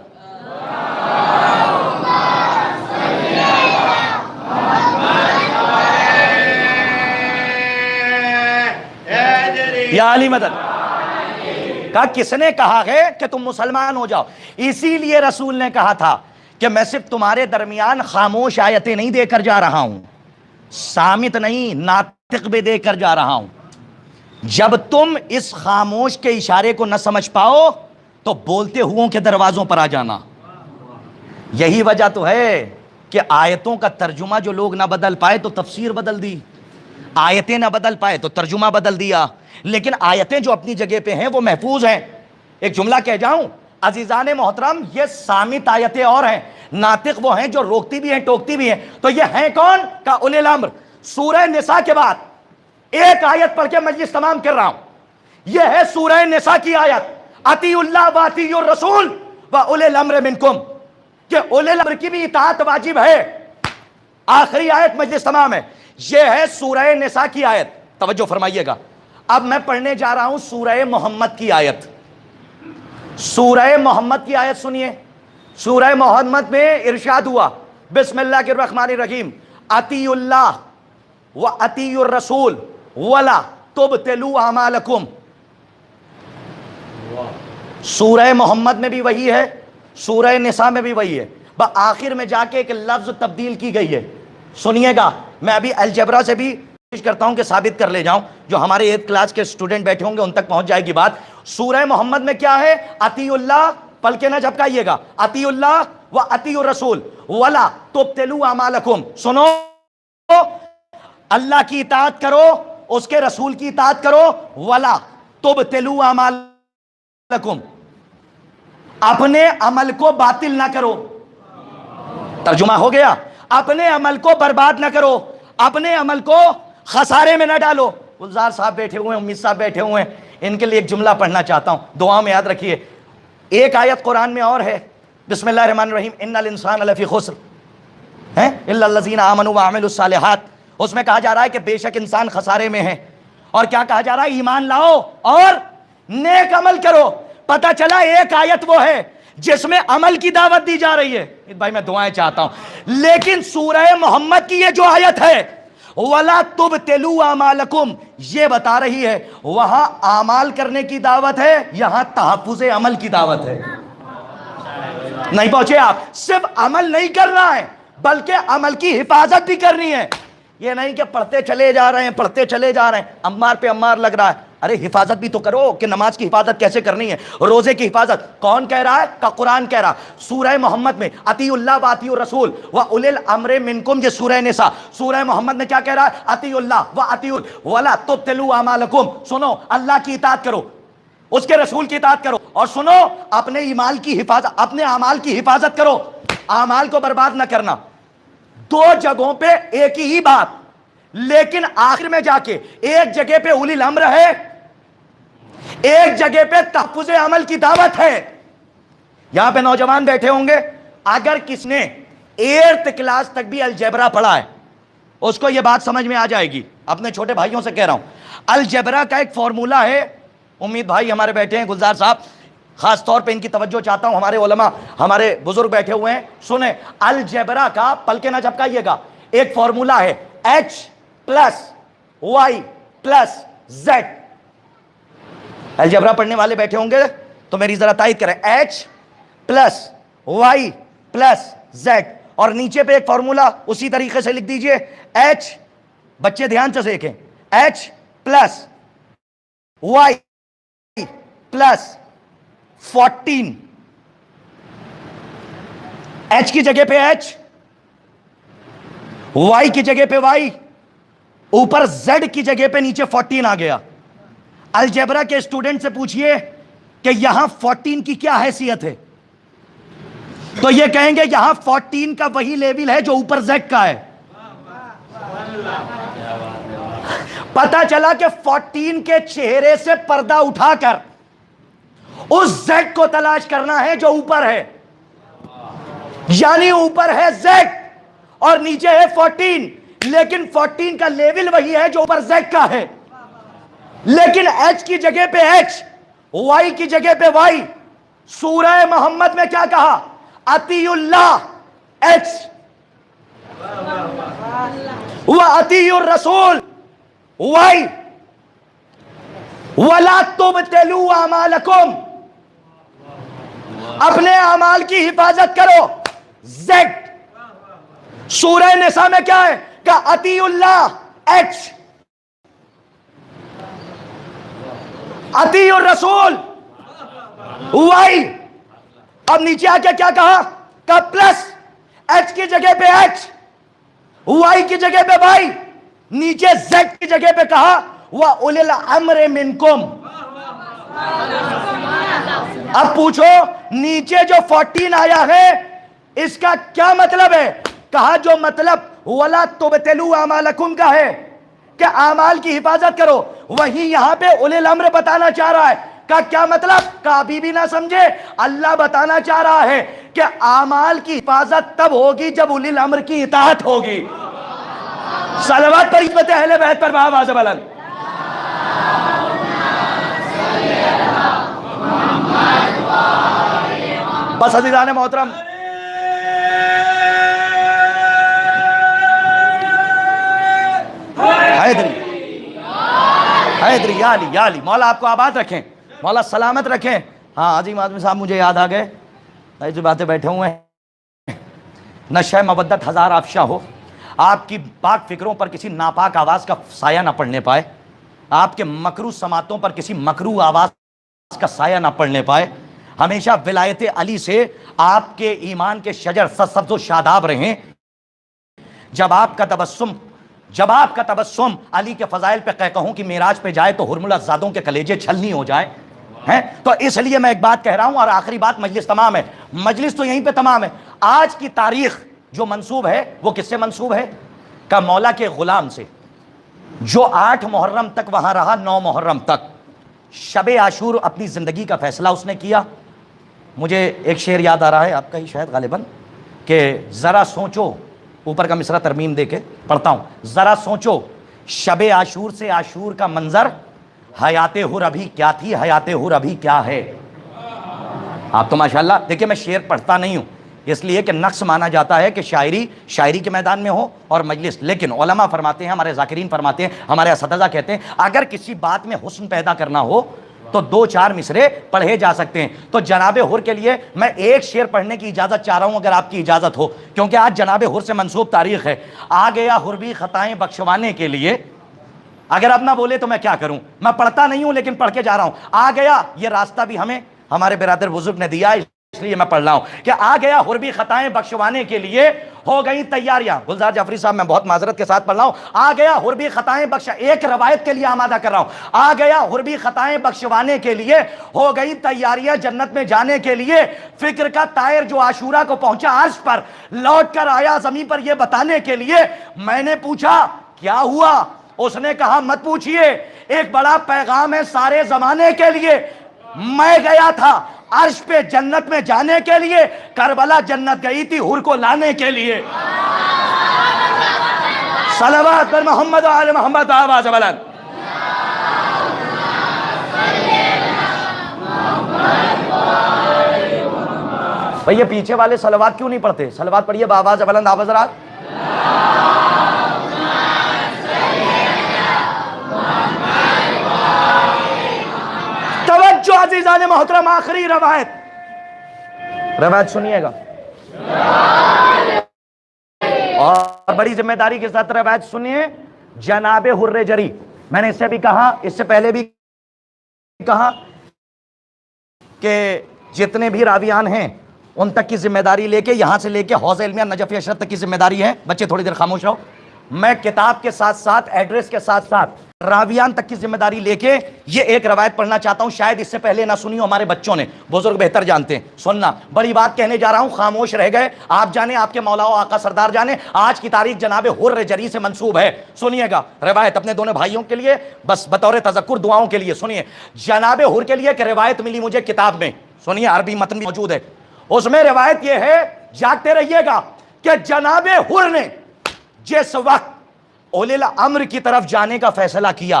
یا علی مدد. کہا کس نے کہا ہے کہ تم مسلمان ہو جاؤ؟ اسی لیے رسول نے کہا تھا کہ میں صرف تمہارے درمیان خاموش آیتیں نہیں دے کر جا رہا ہوں، سامت نہیں ناطق بھی دے کر جا رہا ہوں. جب تم اس خاموش کے اشارے کو نہ سمجھ پاؤ تو بولتے ہوں کے دروازوں پر آ جانا. یہی وجہ تو ہے کہ آیتوں کا ترجمہ جو لوگ نہ بدل پائے تو تفسیر بدل دی، آیتیں نہ بدل پائے تو ترجمہ بدل دیا. لیکن آیتیں جو اپنی جگہ پہ ہیں وہ محفوظ ہیں. ایک جملہ کہہ جاؤں عزیزان محترم، یہ سامت آیتیں اور ہیں، ناطق وہ ہیں جو روکتی بھی ہیں ٹوکتی بھی ہیں. تو یہ ہیں کون؟ کا اولی الامر. سورہ نساء کے بعد ایک آیت پڑھ کے مجلس تمام کر رہا ہوں. یہ ہے سورہ نساء کی آیت اطیعوا اللہ و اطیعوا الرسول و اولی الامر منکم، کہ اولی الامر کی بھی اطاعت واجب ہے. آخری آیت مجلس تمام ہے. یہ ہے سورہ نساء کی آیت. توجہ فرمائیے گا. اب میں پڑھنے جا رہا ہوں سورہ محمد کی آیت. سورہ محمد کی آیت سنیے. سورہ محمد میں ارشاد ہوا بسم اللہ الرحمن الرحیم اطیعوا اللہ و اطیعوا الرسول ولا تبطلوا اعمالکم. سورہ محمد میں بھی وہی ہے، سورہ نساء میں بھی وہی ہے. آخر میں جا کے ایک لفظ تبدیل کی گئی ہے. سنیے گا. میں ابھی الجبرا سے بھی کوشش کرتا ہوں کہ ثابت کر لے جاؤں، جو ہمارے 8 کلاس کے اسٹوڈنٹ بیٹھے ہوں گے ان تک پہنچ جائے گی بات. سورہ محمد میں کیا ہے؟ اطیعوا اللہ، پل کے نہ جھپکائیے گا، اطیعوا اللہ و اطیعوا الرسول ولا تبطلوا اعمالکم. سنو، اللہ کی اطاعت کرو، اس کے رسول کی اطاعت کرو. ولا تبطلوا اعمالکم، اپنے عمل کو باطل نہ کرو. ترجمہ ہو گیا؟ اپنے عمل کو برباد نہ کرو، اپنے عمل کو خسارے میں نہ ڈالو. گلزار صاحب بیٹھے ہوئے ہیں، امید صاحب بیٹھے ہوئے ہیں، ان کے لیے ایک جملہ پڑھنا چاہتا ہوں، دعا میں یاد رکھیے. ایک آیت قرآن میں اور ہے بسم اللہ الرحمن الرحیم ان الانسان لفی خسر الا الذین آمنوا وعملوا الصالحات. اس میں کہا جا رہا ہے کہ بے شک انسان خسارے میں ہے. اور کیا کہا جا رہا ہے؟ ایمان لاؤ اور نیک عمل کرو. پتہ چلا ایک آیت وہ ہے جس میں عمل کی دعوت دی جا رہی ہے. بھائی میں دعائیں چاہتا ہوں. لیکن سورہ محمد کی یہ جو آیت ہے وَلَا تُبْتِلُوا أَعْمَالَكُمْ، یہ بتا رہی ہے وہاں اعمال کرنے کی دعوت ہے، یہاں تحفظ عمل کی دعوت ہے. نہیں پہنچے آپ؟ صرف عمل نہیں کرنا ہے بلکہ عمل کی حفاظت بھی کرنی ہے. یہ نہیں کہ پڑھتے چلے جا رہے ہیں پڑھتے چلے جا رہے ہیں، عمار پہ عمار لگ رہا ہے. ارے حفاظت بھی تو کرو کہ نماز کی حفاظت کیسے کرنی ہے، روزے کی حفاظت کون کہہ رہا ہے؟ کا قرآن کہہ رہا. سورہ محمد میں اطیعوا اللہ و اطیعوا الرسول و اولی الامر منکم، یہ سورہ نساء. سورہ محمد میں کیا کہہ رہا ہے؟ اطیعوا اللہ و اطیعوا ولا تبطلوا اعمالکم. سنو، اللہ کی اطاعت کرو، اس کے رسول کی اطاعت کرو، اور سنو اپنے ایمان کی حفاظت، اپنے اعمال کی حفاظت کرو، اعمال کو برباد نہ کرنا. 2 جگہوں پہ ایک ہی بات، لیکن آخر میں جا کے ایک جگہ پہ اولی الامر ہے، ایک جگہ پہ تحفظ عمل کی دعوت ہے. یہاں پہ نوجوان بیٹھے ہوں گے، اگر کس نے 8th کلاس تک بھی الجبرا پڑھا ہے اس کو یہ بات سمجھ میں آ جائے گی. اپنے چھوٹے بھائیوں سے کہہ رہا ہوں، الجبرا کا ایک فارمولا ہے. امید بھائی ہمارے بیٹھے ہیں، گلزار صاحب خاص طور پہ ان کی توجہ چاہتا ہوں، ہمارے علماء ہمارے بزرگ بیٹھے ہوئے ہیں، سنیں. الجبرا کا پل کے نہ جھپکائیے گا ایک فارمولا ہے H+Y+Z. الجبرا پڑھنے والے بیٹھے ہوں گے تو میری ذرا تائید کریں. H+Y+Z، اور نیچے پہ ایک فارمولا اسی طریقے سے لکھ دیجئے. H، بچے دھیان سے دیکھیں، H+Y+14. H کی جگہ پہ H، Y کی جگہ پہ Y، اوپر Z کی جگہ پہ نیچے 14 آ گیا. الجبرا کے اسٹوڈنٹ سے پوچھئے کہ یہاں 14 کی کیا حیثیت ہے. تو یہ کہیں گے یہاں 14 کا وہی لیول ہے جو اوپر زیک کا ہے. پتا چلا کہ 14 کے چہرے سے پردہ اٹھا کر اس زیک کو تلاش کرنا ہے جو اوپر ہے. یعنی اوپر ہے زیک اور نیچے ہے 14، لیکن 14 کا لیول وہی ہے جو اوپر زیک کا ہے. لیکن ایچ کی جگہ پہ ایچ، وائی کی جگہ پہ وائی. سورہ محمد میں کیا کہا؟ اطیعوا اللہ ایچ وَأَطِیعُوا الرَّسُولَ وائی وَلَا تُبْطِلُوا أَعْمَالَکُمْ، اپنے اعمال کی حفاظت کرو زیڈ. سورہ نساء میں کیا ہے؟ کہ اطیعوا اللہ ایچ، اطیعوا الرسول وائی. اب نیچے آ کے کیا کہا؟ کہ پلس ایچ کی جگہ پہ ایچ، وائی کی جگہ پہ وائی، نیچے زیڈ کی جگہ پہ کہا وَأُولِي الْأَمْرِ مِنْكُمْ. اب پوچھو نیچے جو 14 آیا ہے اس کا کیا مطلب ہے؟ کہا جو مطلب وَلَا تُبْطِلُوا أَعْمَالَکُمْ کا ہے کہ اعمال کی حفاظت کرو، وہی یہاں پہ اولی الامر بتانا چاہ رہا ہے. کا کیا مطلب؟ کہ ابھی بھی نہ سمجھے. اللہ بتانا چاہ رہا ہے کہ اعمال کی حفاظت تب ہوگی جب اولی الامر کی اطاعت ہوگی. صلوات پر عزت اہل بیت پر بآواز بلند. بس عزیزان محترم، حیدری یا علی یا علی. مولا آپ کو آباد رکھیں، مولا سلامت رکھیں. ہاں عظیم آدمی صاحب مجھے یاد آ گئے، ایسی باتیں بیٹھے ہوئے ہیں. نشہ مودت ہزار افشا ہو، آپ کی پاک فکروں پر کسی ناپاک آواز کا سایہ نہ پڑنے پائے، آپ کے مکروہ سماعتوں پر کسی مکروہ آواز کا سایہ نہ پڑنے پائے. ہمیشہ ولایت علی سے آپ کے ایمان کے شجر سرسبز و شاداب رہیں. جب آپ کا تبسم علی کے فضائل پہ کہوں کہ معراج پہ جائے تو حرملہ زادوں کے کلیجے چھلنی ہو جائے ہیں. تو اس لیے میں ایک بات کہہ رہا ہوں اور آخری بات، مجلس تمام ہے، مجلس تو یہیں پہ تمام ہے. آج کی تاریخ جو منسوب ہے وہ کس سے منسوب ہے؟ کہ مولا کے غلام سے، جو 8 محرم تک وہاں رہا، 9 محرم تک. شب عاشور اپنی زندگی کا فیصلہ اس نے کیا. مجھے ایک شعر یاد آ رہا ہے، آپ کا ہی شاید غالباً، کہ ذرا سوچو، اوپر کا مصرع ترمیم دے کے پڑھتا ہوں. ذرا سوچو شب عاشور سے عاشور کا منظر، حیات حر ابھی کیا تھی، حیات حر ابھی کیا ہے. آپ تو ماشاءاللہ دیکھیں، میں شعر پڑھتا نہیں ہوں اس لیے کہ نقص مانا جاتا ہے کہ شاعری کے میدان میں ہو اور مجلس، لیکن علماء فرماتے ہیں، ہمارے ذاکرین فرماتے ہیں، ہمارے اساتذہ کہتے ہیں اگر کسی بات میں حسن پیدا کرنا ہو تو 2-4 مصرے پڑھے جا سکتے ہیں. تو جناب حر کے لیے میں ایک شعر پڑھنے کی اجازت چاہ رہا ہوں اگر آپ کی اجازت ہو، کیونکہ آج جناب حر سے منسوب تاریخ ہے. آ گیا حر بھی خطائیں بخشوانے کے لیے. اگر آپ نہ بولے تو میں کیا کروں، میں پڑھتا نہیں ہوں لیکن پڑھ کے جا رہا ہوں. آ گیا، یہ راستہ بھی ہمیں ہمارے برادر بزرگ نے دیا ہے اس لیے میں پڑھ رہا ہوں کہ آ گیا حر بھی خطائیں بخشوانے کے لیے ہو گئی تیاریاں. گلزار جعفری صاحب میں بہت معذرت کے ساتھ پڑھ رہا ہوں. آ گیا حر بھی خطائیں ایک روایت کے لیے آمادہ کر رہا ہوں. آ گیا حر بھی خطائیں بخشوانے کے لیے ہو گئی تیاریاں جنت میں جانے کے لیے. فکر کا طائر جو عاشورہ کو پہنچا عرش پر، لوٹ کر آیا زمین پر یہ بتانے کے لیے. میں نے پوچھا کیا ہوا؟ اس نے کہا مت پوچھئے، ایک بڑا پیغام ہے سارے زمانے کے لیے. میں گیا تھا عرش پہ جنت میں جانے کے لیے، کربلا جنت گئی تھی حر کو لانے کے لیے. صلوات پر محمد و آل محمد آواز بلند. بھئی یہ پیچھے والے صلوات کیوں نہیں پڑھتے؟ صلوات پڑھیے بآواز بلند آپ حضرات. توجہ عزیزان محترم، آخری روایت سنیے گا اور بڑی ذمہ داری کے ساتھ روایت سنیے. جناب حر جری، میں نے اس سے بھی کہا، اس سے پہلے بھی کہا کہ جتنے بھی راویان ہیں ان تک کی ذمہ داری لے کے، یہاں سے لے کے حوض علمیہ نجف اشرف تک کی ذمہ داری ہے. بچے تھوڑی دیر خاموش رہو. میں کتاب کے ساتھ ساتھ ایڈریس کے ساتھ ساتھ راویان تک کی ذمہ داری لے کے یہ ایک روایت پڑھنا چاہتا ہوں، شاید اس سے پہلے نہ سنی ہو ہمارے بچوں نے، بزرگ بہتر جانتے ہیں، سننا بڑی بات کہنے جا رہا ہوں، خاموش رہ گئے، آپ جانے، آپ کے مولا و آقا سردار جانے، آج کی تاریخ جناب حر جری سے منسوب ہے، سنیے گا روایت اپنے دونوں بھائیوں کے لیے، بس بطور تذکر دعاؤں کے لیے سنیے، جناب حر کے لیے ایک روایت ملی مجھے کتاب میں، سنیے عربی متن بھی موجود ہے، اس میں روایت یہ ہے، جاگتے رہیے گا، کہ جناب حر نے جس وقت اولی الامر کی طرف جانے کا فیصلہ کیا،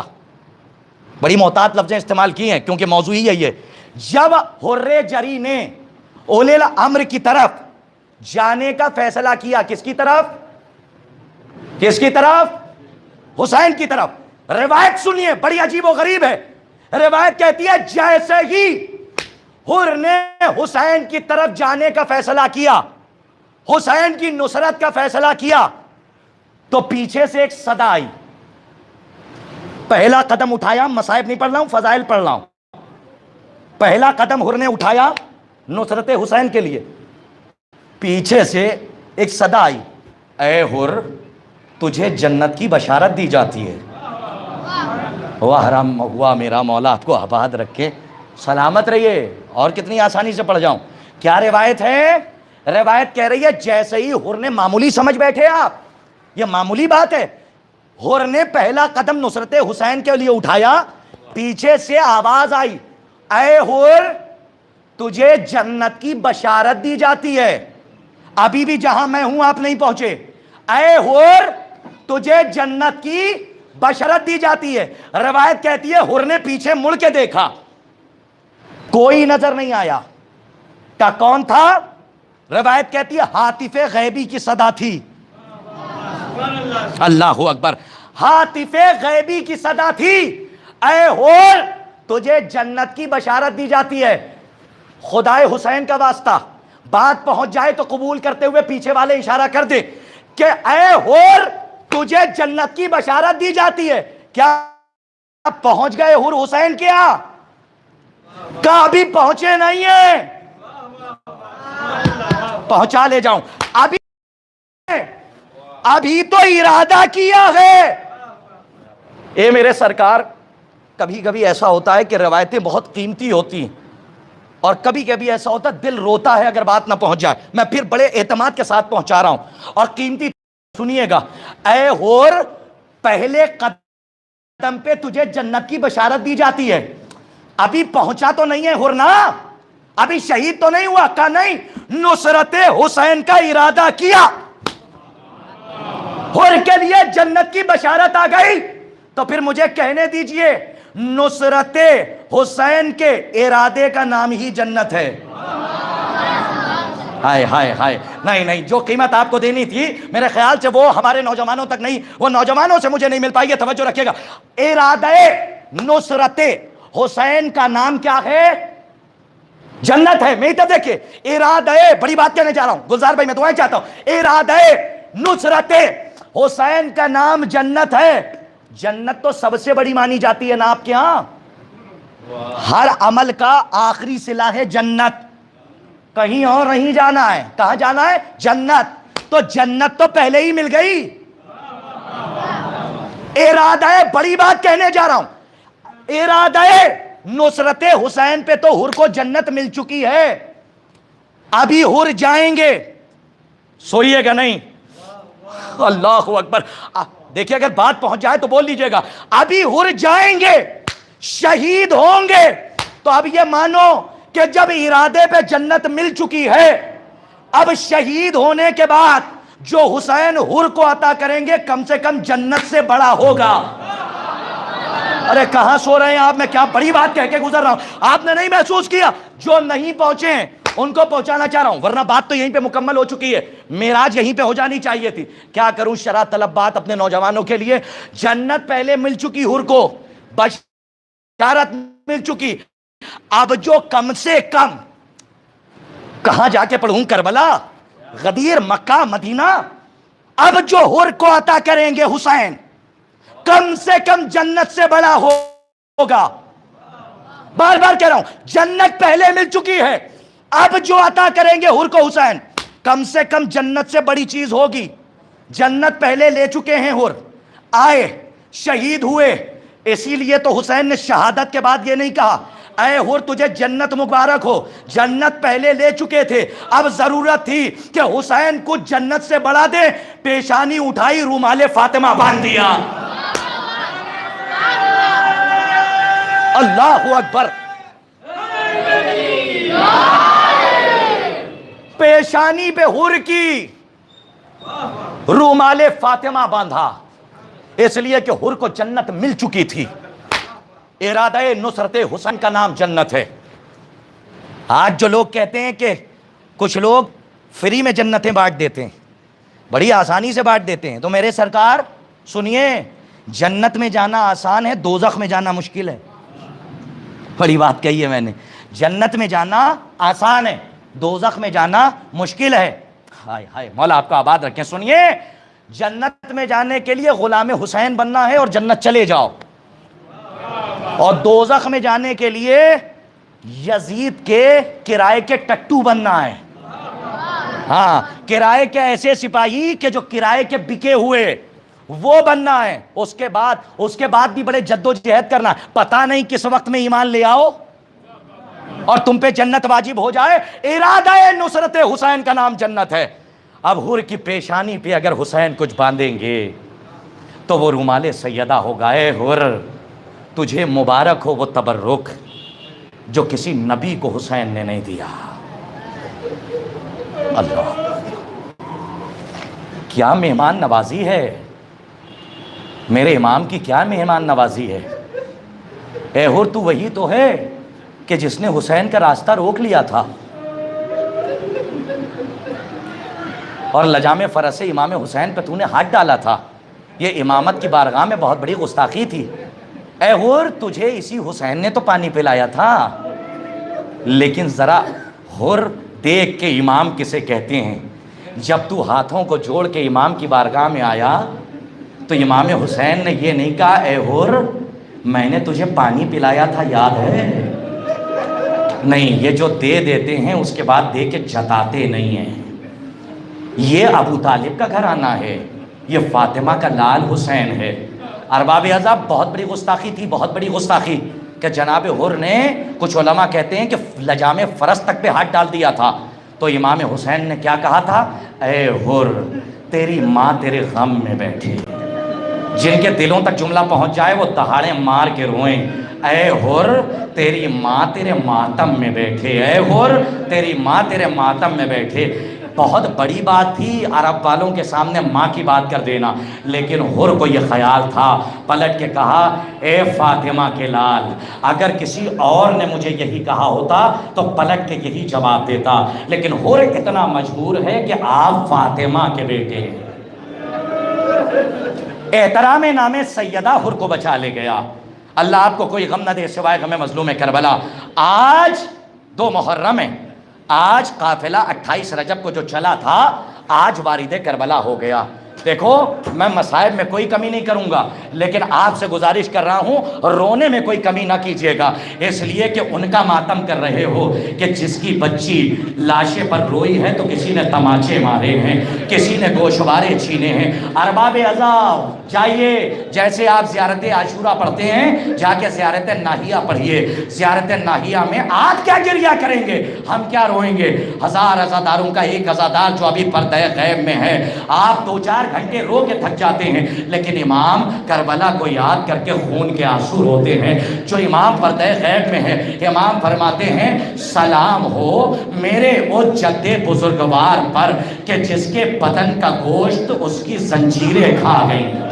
بڑی محتاط لفظیں استعمال کی ہیں کیونکہ موضوع ہی یہی ہے، جب حر جری نے اولی الامر کی طرف جانے کا فیصلہ کیا، کس کی طرف؟ کس کی طرف؟ حسین کی طرف۔ روایت سنیے، بڑی عجیب و غریب ہے، روایت کہتی ہے جیسے ہی حر نے حسین کی طرف جانے کا فیصلہ کیا، حسین کی نصرت کا فیصلہ کیا، تو پیچھے سے ایک صدا آئی، پہلا قدم اٹھایا، مصائب نہیں پڑھ رہا ہوں، فضائل پڑھ رہا ہوں، پہلا قدم حر نے اٹھایا نصرت حسین کے لیے، پیچھے سے ایک صدا آئی، اے حر تجھے جنت کی بشارت دی جاتی ہے۔ واہ رحم ہوا میرا مولا آپ کو آباد رکھے، سلامت رہیے، اور کتنی آسانی سے پڑھ جاؤں۔ کیا روایت ہے؟ روایت کہہ رہی ہے جیسے ہی حر نے، معمولی سمجھ بیٹھے آپ، یہ معمولی بات ہے، حر نے پہلا قدم نصرت حسین کے لیے اٹھایا، پیچھے سے آواز آئی، اے حر تجھے جنت کی بشارت دی جاتی ہے، ابھی بھی جہاں میں ہوں آپ نہیں پہنچے، اے حر تجھے جنت کی بشارت دی جاتی ہے۔ روایت کہتی ہے حر نے پیچھے مڑ کے دیکھا، کوئی نظر نہیں آیا، کا کون تھا؟ روایت کہتی ہے ہاتف غیبی کی صدا تھی، اللہ اکبر، ہاتف غیبی کی صدا تھی، اے حر تجھے جنت کی بشارت دی جاتی ہے۔ خدائے حسین کا واسطہ بات پہنچ جائے تو قبول کرتے ہوئے پیچھے والے اشارہ کر دے کہ اے حر تجھے جنت کی بشارت دی جاتی ہے۔ کیا پہنچ گئے حر حسین کیا؟ کہا ابھی پہنچے نہیں ہیں، پہنچا لے جاؤں، ابھی تو ارادہ کیا ہے۔ اے میرے سرکار، کبھی کبھی ایسا ہوتا ہے کہ روایتیں بہت قیمتی ہوتی ہیں، اور کبھی کبھی ایسا ہوتا ہے دل روتا ہے اگر بات نہ پہنچ جائے، میں پھر بڑے اعتماد کے ساتھ پہنچا رہا ہوں، اور قیمتی سنیے گا، اے حر پہلے قدم پہ تجھے جنت کی بشارت دی جاتی ہے، ابھی پہنچا تو نہیں ہے حر نا، ابھی شہید تو نہیں ہوا، کہا نہیں، نصرت حسین کا ارادہ کیا، حر کے لیے جنت کی بشارت آ گئی، تو پھر مجھے کہنے دیجئے نصرت حسین کے ارادے کا نام ہی جنت ہے۔ ہائے ہائے ہائے، نہیں نہیں، جو قیمت آپ کو دینی تھی میرے خیال سے وہ ہمارے نوجوانوں تک نہیں، وہ نوجوانوں سے مجھے نہیں مل پائی ہے، توجہ رکھیے گا۔ ارادہ نصرت حسین کا نام کیا ہے؟ جنت ہے۔ میں تب دیکھیں، ارادہ، بڑی بات کہنے جا رہا ہوں گلزار بھائی، میں دعائیں چاہتا ہوں، ارادہ نصرت حسین کا نام جنت ہے۔ جنت تو سب سے بڑی مانی جاتی ہے نا آپ کے ہاں، ہر عمل کا آخری صلہ ہے جنت، کہیں اور نہیں جانا ہے، کہاں جانا ہے؟ جنت، تو جنت تو پہلے ہی مل گئی۔ ارادہ، بڑی بات کہنے جا رہا ہوں، ارادہ نصرت حسین پہ تو حر کو جنت مل چکی ہے، ابھی حر جائیں گے، سوئیے گا نہیں، اللہ اکبر، دیکھیے اگر بات پہنچ جائے تو بول لیجئے گا، ابھی حر جائیں گے، شہید ہوں گے، تو اب یہ مانو کہ جب ارادے پہ جنت مل چکی ہے، اب شہید ہونے کے بعد جو حسین حر کو عطا کریں گے کم سے کم جنت سے بڑا ہوگا۔ ارے کہاں سو رہے ہیں آپ؟ میں کیا بڑی بات کہہ کے گزر رہا ہوں، آپ نے نہیں محسوس کیا؟ جو نہیں پہنچے ہیں ان کو پہنچانا چاہ رہا ہوں، ورنہ بات تو یہیں پہ مکمل ہو چکی ہے، معراج یہیں پہ ہو جانی چاہیے تھی۔ کیا کروں، شرح طلب بات اپنے نوجوانوں کے لیے، جنت پہلے مل چکی حر کو، بشارت مل چکی، اب جو کم سے کم، کہاں جا کے پڑھوں، کربلا، غدیر، مکہ، مدینہ، اب جو حر کو عطا کریں گے حسین کم سے کم جنت سے بڑا ہوگا۔ بار بار کہہ رہا ہوں، جنت پہلے مل چکی ہے، اب جو عطا کریں گے حر کو حسین کم سے کم جنت سے بڑی چیز ہوگی۔ جنت پہلے لے چکے ہیں حر، آئے، شہید ہوئے، اسی لیے تو حسین نے شہادت کے بعد یہ نہیں کہا اے حر تجھے جنت مبارک ہو، جنت پہلے لے چکے تھے، اب ضرورت تھی کہ حسین کو جنت سے بڑھا دے، پیشانی اٹھائی، رومال فاطمہ باندھ دیا۔ اللہ اکبر، پیشانی پہ حر کی رومال فاطمہ باندھا، اس لیے کہ حر کو جنت مل چکی تھی۔ ارادہ نصرت حسین کا نام جنت ہے۔ آج جو لوگ کہتے ہیں کہ کچھ لوگ فری میں جنتیں بانٹ دیتے ہیں، بڑی آسانی سے بانٹ دیتے ہیں، تو میرے سرکار سنیے، جنت میں جانا آسان ہے، دوزخ میں جانا مشکل ہے۔ بڑی بات کہی ہے میں نے، جنت میں جانا آسان ہے، دوزخ میں جانا مشکل ہے۔ ہائے ہائے، مولا آپ کو آباد رکھیں۔ سنیے، جنت میں جانے کے لیے غلام حسین بننا ہے اور جنت چلے جاؤ، اور دوزخ میں جانے کے لیے یزید کے کرائے کے ٹٹو بننا ہے۔ ہاں، کرائے کے ایسے سپاہی کہ جو کرائے کے بکے ہوئے، وہ بننا ہے۔ اس کے بعد بھی بڑے جد و جہد کرنا، پتہ نہیں کس وقت میں ایمان لے آؤ اور تم پہ جنت واجب ہو جائے۔ ارادہ نصرت حسین کا نام جنت ہے۔ اب حر کی پیشانی پہ اگر حسین کچھ باندھیں گے تو وہ رومال سیدہ ہوگا۔ اے حر تجھے مبارک ہو وہ تبرک جو کسی نبی کو حسین نے نہیں دیا۔ اللہ، کیا مہمان نوازی ہے میرے امام کی، کیا مہمان نوازی ہے۔ اے حر تو وہی تو ہے کہ جس نے حسین کا راستہ روک لیا تھا اور لجام فرس امام حسین پہ تو نے ہاتھ ڈالا تھا۔ یہ امامت کی بارگاہ میں بہت بڑی گستاخی تھی۔ اے حر تجھے اسی حسین نے تو پانی پلایا تھا، لیکن ذرا حر دیکھ کے امام کسے کہتے ہیں۔ جب تو ہاتھوں کو جوڑ کے امام کی بارگاہ میں آیا تو امام حسین نے یہ نہیں کہا اے حر میں نے تجھے پانی پلایا تھا یاد ہے، نہیں، یہ جو دے دیتے ہیں اس کے بعد دے کے جتاتے نہیں ہیں۔ یہ ابو طالب کا گھرانہ ہے، یہ فاطمہ کا لال حسین ہے۔ ارباب عذاب بہت بڑی گستاخی تھی، بہت بڑی گستاخی کہ جناب حر نے، کچھ علماء کہتے ہیں کہ لجام فرس تک پہ ہاتھ ڈال دیا تھا۔ تو امام حسین نے کیا کہا تھا، اے حر تیری ماں تیرے غم میں بیٹھے، جن کے دلوں تک جملہ پہنچ جائے وہ دہاڑے مار کے روئیں۔ اے حر تیری ماں تیرے ماتم میں بیٹھے، اے حر تیری ماں تیرے ماتم میں بیٹھے۔ بہت بڑی بات تھی عرب والوں کے سامنے ماں کی بات کر دینا، لیکن حر کو یہ خیال تھا، پلٹ کے کہا اے فاطمہ کے لال، اگر کسی اور نے مجھے یہی کہا ہوتا تو پلٹ کے یہی جواب دیتا، لیکن حر اتنا مجبور ہے کہ آپ فاطمہ کے بیٹے ہیں۔ احترام نام سیدہ حر کو بچا لے گیا۔ اللہ آپ کو کوئی غم نہ دے سوائے غم مظلوم کربلا۔ آج 2 محرم ہے، آج قافلہ 28 رجب کو جو چلا تھا، آج وارد کربلا ہو گیا۔ دیکھو میں مصائب میں کوئی کمی نہیں کروں گا، لیکن آپ سے گزارش کر رہا ہوں رونے میں کوئی کمی نہ کیجیے گا، اس لیے کہ ان کا ماتم کر رہے ہو کہ جس کی بچی لاشے پر روئی ہے تو کسی نے تماچے مارے ہیں، کسی نے گوشوارے چھینے ہیں۔ ارباب عذاب جائیے، جیسے آپ زیارت عاشورہ پڑھتے ہیں جا کے زیارت ناہیہ پڑھیے۔ زیارت ناہیہ میں آپ کیا گریہ کریں گے، ہم کیا روئیں گے۔ 1000 عزاداروں کا ایک عزادار جو ابھی پردہ غیب میں ہے، آپ 2-4 گھنٹے رو کے تھک جاتے ہیں، لیکن امام کربلا کو یاد کر کے خون کے آنسو روتے ہیں۔ جو امام پردہ غیب میں ہے، امام فرماتے ہیں سلام ہو میرے وہ جد بزرگوار پر کہ جس کے بدن کا گوشت اس کی زنجیریں کھا گئیں۔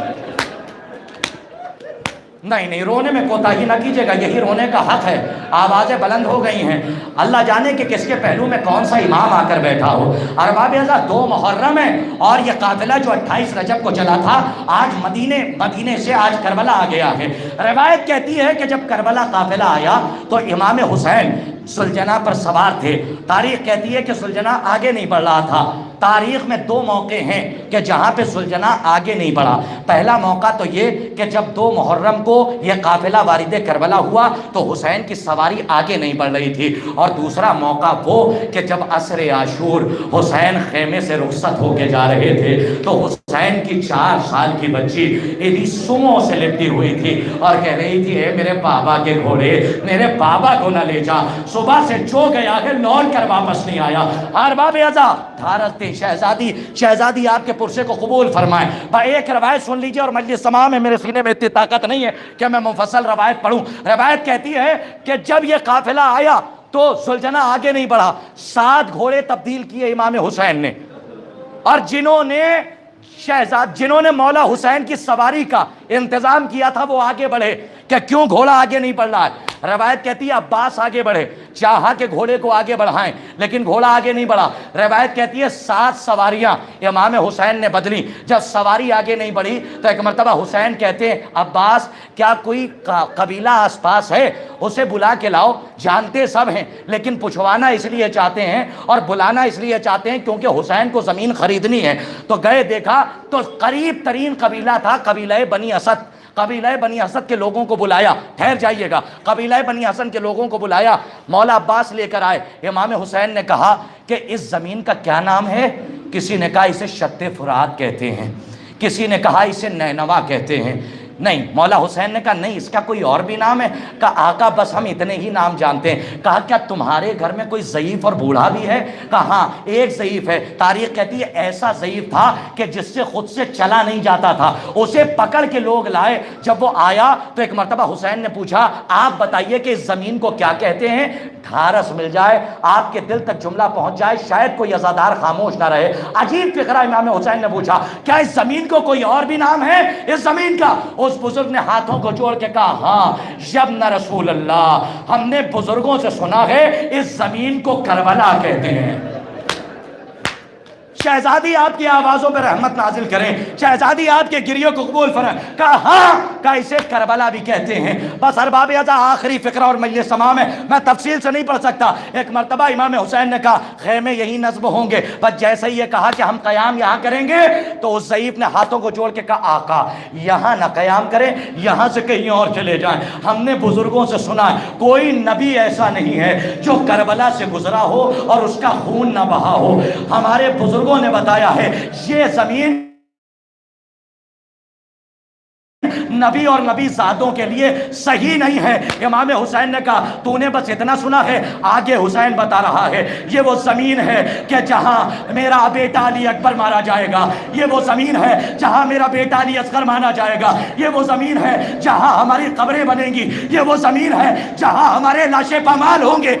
نہیں، رونے میں کوتاہی نہ کیجیے گا، یہی رونے کا حق ہے۔ آوازیں بلند ہو گئی ہیں، اللہ جانے کہ کس کے پہلو میں کون سا امام آ کر بیٹھا ہو۔ ارباب عزت 2 محرم ہے، اور یہ قافلہ جو 28 رجب کو چلا تھا، آج مدینے سے آج کربلا آ گیا ہے۔ روایت کہتی ہے کہ جب کربلا قافلہ آیا تو امام حسین سلجنا پر سوار تھے۔ تاریخ کہتی ہے کہ سلجنا آگے نہیں بڑھ رہا تھا۔ تاریخ میں دو موقع ہیں کہ جہاں پہ سلجنا آگے نہیں بڑھا۔ پہلا موقع تو یہ کہ جب 2 محرم کو یہ قافلہ وارد کربلا ہوا تو حسین کی سواری آگے نہیں بڑھ رہی تھی، اور دوسرا موقع وہ کہ جب عصر عاشور حسین خیمے سے رخصت ہو کے جا رہے تھے تو حسین کی 4 سال کی بچی انہی سموں سے لپٹی ہوئی تھی اور کہہ رہی تھی اے میرے بابا کے گھوڑے، میرے بابا کو نہ لے جا، صبح سے جو گیا ہے لوٹ کر واپس نہیں آیا۔ ارباب ازا دھارکتے شہزادی آپ کے پرسے کو قبول فرمائیں۔ ایک روایت سن لیجئے، اور مجلس سماع میں میرے سینے میں اتنی طاقت نہیں ہے کہ میں مفصل روایت پڑھوں۔ روایت کہتی ہے کہ جب یہ قافلہ آیا تو سلجنا آگے نہیں بڑھا، 7 گھوڑے تبدیل کیے امام حسین نے، اور جنہوں نے مولا حسین کی سواری کا انتظام کیا تھا وہ آگے بڑھے کہ کیوں گھوڑا آگے نہیں بڑھ رہا ہے۔ روایت کہتی ہے عباس آگے بڑھے، چاہا کہ گھوڑے کو آگے بڑھائیں لیکن گھوڑا آگے نہیں بڑھا۔ روایت کہتی ہے 7 سواریاں امام حسین نے بدلی۔ جب سواری آگے نہیں بڑھی تو ایک مرتبہ حسین کہتے ہیں عباس کیا کوئی قبیلہ آس پاس ہے، اسے بلا کے لاؤ، جانتے سب ہیں لیکن پوچھوانا اس لیے چاہتے ہیں اور بلانا اس لیے چاہتے ہیں کیونکہ حسین کو زمین خریدنی ہے۔ تو گئے، دیکھا تو قریب ترین قبیلہ تھا قبیلہ بنی اسد۔ قبیلہ بنی اسد کے لوگوں کو بلایا، ٹھہر جائیے گا، قبیلہ بنی اسد کے لوگوں کو بلایا، مولا عباس لے کر آئے۔ امام حسین نے کہا کہ اس زمین کا کیا نام ہے؟ کسی نے کہا اسے شط فرات کہتے ہیں، کسی نے کہا اسے نینوا کہتے ہیں۔ نہیں، مولا حسین نے کہا نہیں، اس کا کوئی اور بھی نام ہے؟ کہا آقا بس ہم اتنے ہی نام جانتے ہیں۔ کہا کیا تمہارے گھر میں کوئی ضعیف اور بوڑھا بھی ہے؟ کہا ہاں ایک ضعیف ہے۔ تاریخ کہتی ہے ایسا ضعیف تھا کہ جس سے خود سے چلا نہیں جاتا تھا، اسے پکڑ کے لوگ لائے۔ جب وہ آیا تو ایک مرتبہ حسین نے پوچھا آپ بتائیے کہ اس زمین کو کیا کہتے ہیں؟ ڈھارس مل جائے، آپ کے دل تک جملہ پہنچ جائے، شاید کوئی عزادار خاموش نہ رہے۔ عجیب فقرہ امام حسین نے پوچھا کیا اس زمین کو کوئی اور بھی نام ہے اس زمین کا؟ اس بزرگ نے ہاتھوں کو جوڑ کے کہا ہاں یبن رسول اللہ، ہم نے بزرگوں سے سنا ہے اس زمین کو کربلا کہتے ہیں۔ شہزادی آپ کی آوازوں پہ رحمت نازل کریں، شہزادی آپ کے گریوں کو قبول فرمائیں۔ کہا ہاں، کہا اسے کربلا بھی کہتے ہیں۔ بس ارباب ازا آخری فقرہ اور مجلس سماع میں تفصیل سے نہیں پڑھ سکتا۔ ایک مرتبہ امام حسین نے کہا خیمے یہی نصب ہوں گے، بس جیسے ہی یہ کہا کہ ہم قیام یہاں کریں گے تو اس ضعیف نے ہاتھوں کو جوڑ کے کہا آقا یہاں نہ قیام کریں، یہاں سے کہیں اور چلے جائیں، ہم نے بزرگوں سے سنا ہے کوئی نبی ایسا نہیں ہے جو کربلا سے گزرا ہو اور اس کا خون نہ بہا ہو۔ ہمارے بزرگوں نے بتایا ہے یہ زمین نبی اور نبی زادوں کے لیے صحیح نہیں ہے۔ امام حسین نے کہا تو نے بس اتنا سنا ہے؟ آگے حسین بتا رہا ہے یہ وہ زمین ہے کہ جہاں میرا بیٹا علی اکبر مارا جائے گا، یہ وہ زمین ہے جہاں میرا بیٹا علی اصغر مارا جائے گا، یہ وہ زمین ہے جہاں ہماری قبریں بنیں گی، یہ وہ زمین ہے جہاں ہمارے لاشیں پامال ہوں گے۔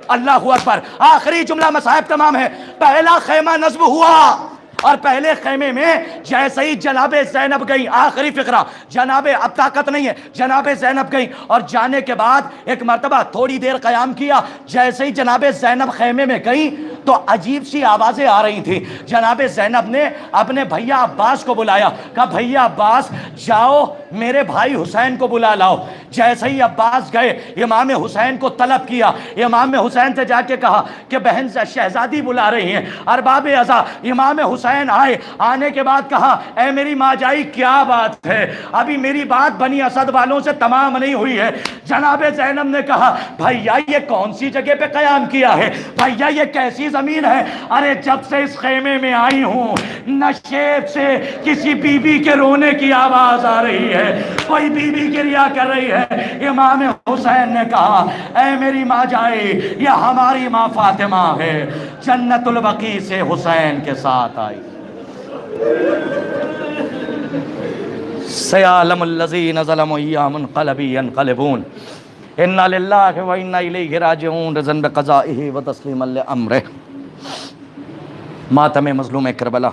اللہ اکبر۔ آخری جملہ مصائب تمام ہے۔ پہلا خیمہ نصب ہوا اور پہلے خیمے میں جیسے ہی جناب زینب گئی، آخری فقرہ، جناب اب طاقت نہیں ہے، جناب زینب گئی اور جانے کے بعد ایک مرتبہ تھوڑی دیر قیام کیا۔ جیسے ہی جناب زینب خیمے میں گئی تو عجیب سی آوازیں آ رہی تھی۔ جناب زینب نے اپنے بھیا عباس کو بلایا، کہا بھیا عباس جاؤ میرے بھائی حسین کو بلا لاؤ۔ جیسے ہی عباس گئے امام حسین کو طلب کیا، امام حسین سے جا کے کہا کہ بہن شہزادی بلا رہی ہیں۔ ارباب ازا امام حسین آئے، آنے کے بعد کہا اے میری ماں جائی کیا بات ہے؟ ابھی میری بات بنی اسد والوں سے تمام نہیں ہوئی ہے۔ جناب زینب نے کہا بھیا یہ کون سی جگہ پہ قیام کیا ہے؟ بھیا یہ کیسی زمین ہے؟ ارے جب سے اس خیمے میں آئی ہوں نشیب سے کسی بی بی کے رونے کی آواز آ رہی ہے، کوئی بی بی گریا کر رہی ہے۔ امام حسین نے کہا اے میری ماں جائی یہ ہماری ماں فاطمہ ہے، جنت البقیع سے حسین کے ساتھ آئی۔ سیعلم الذین ظلموا ای منقلب ینقلبون انا للہ و انا الیہ راجعون رضا بقضائہ و تسلیما لامرہ۔ ماتم مظلوم کربلا۔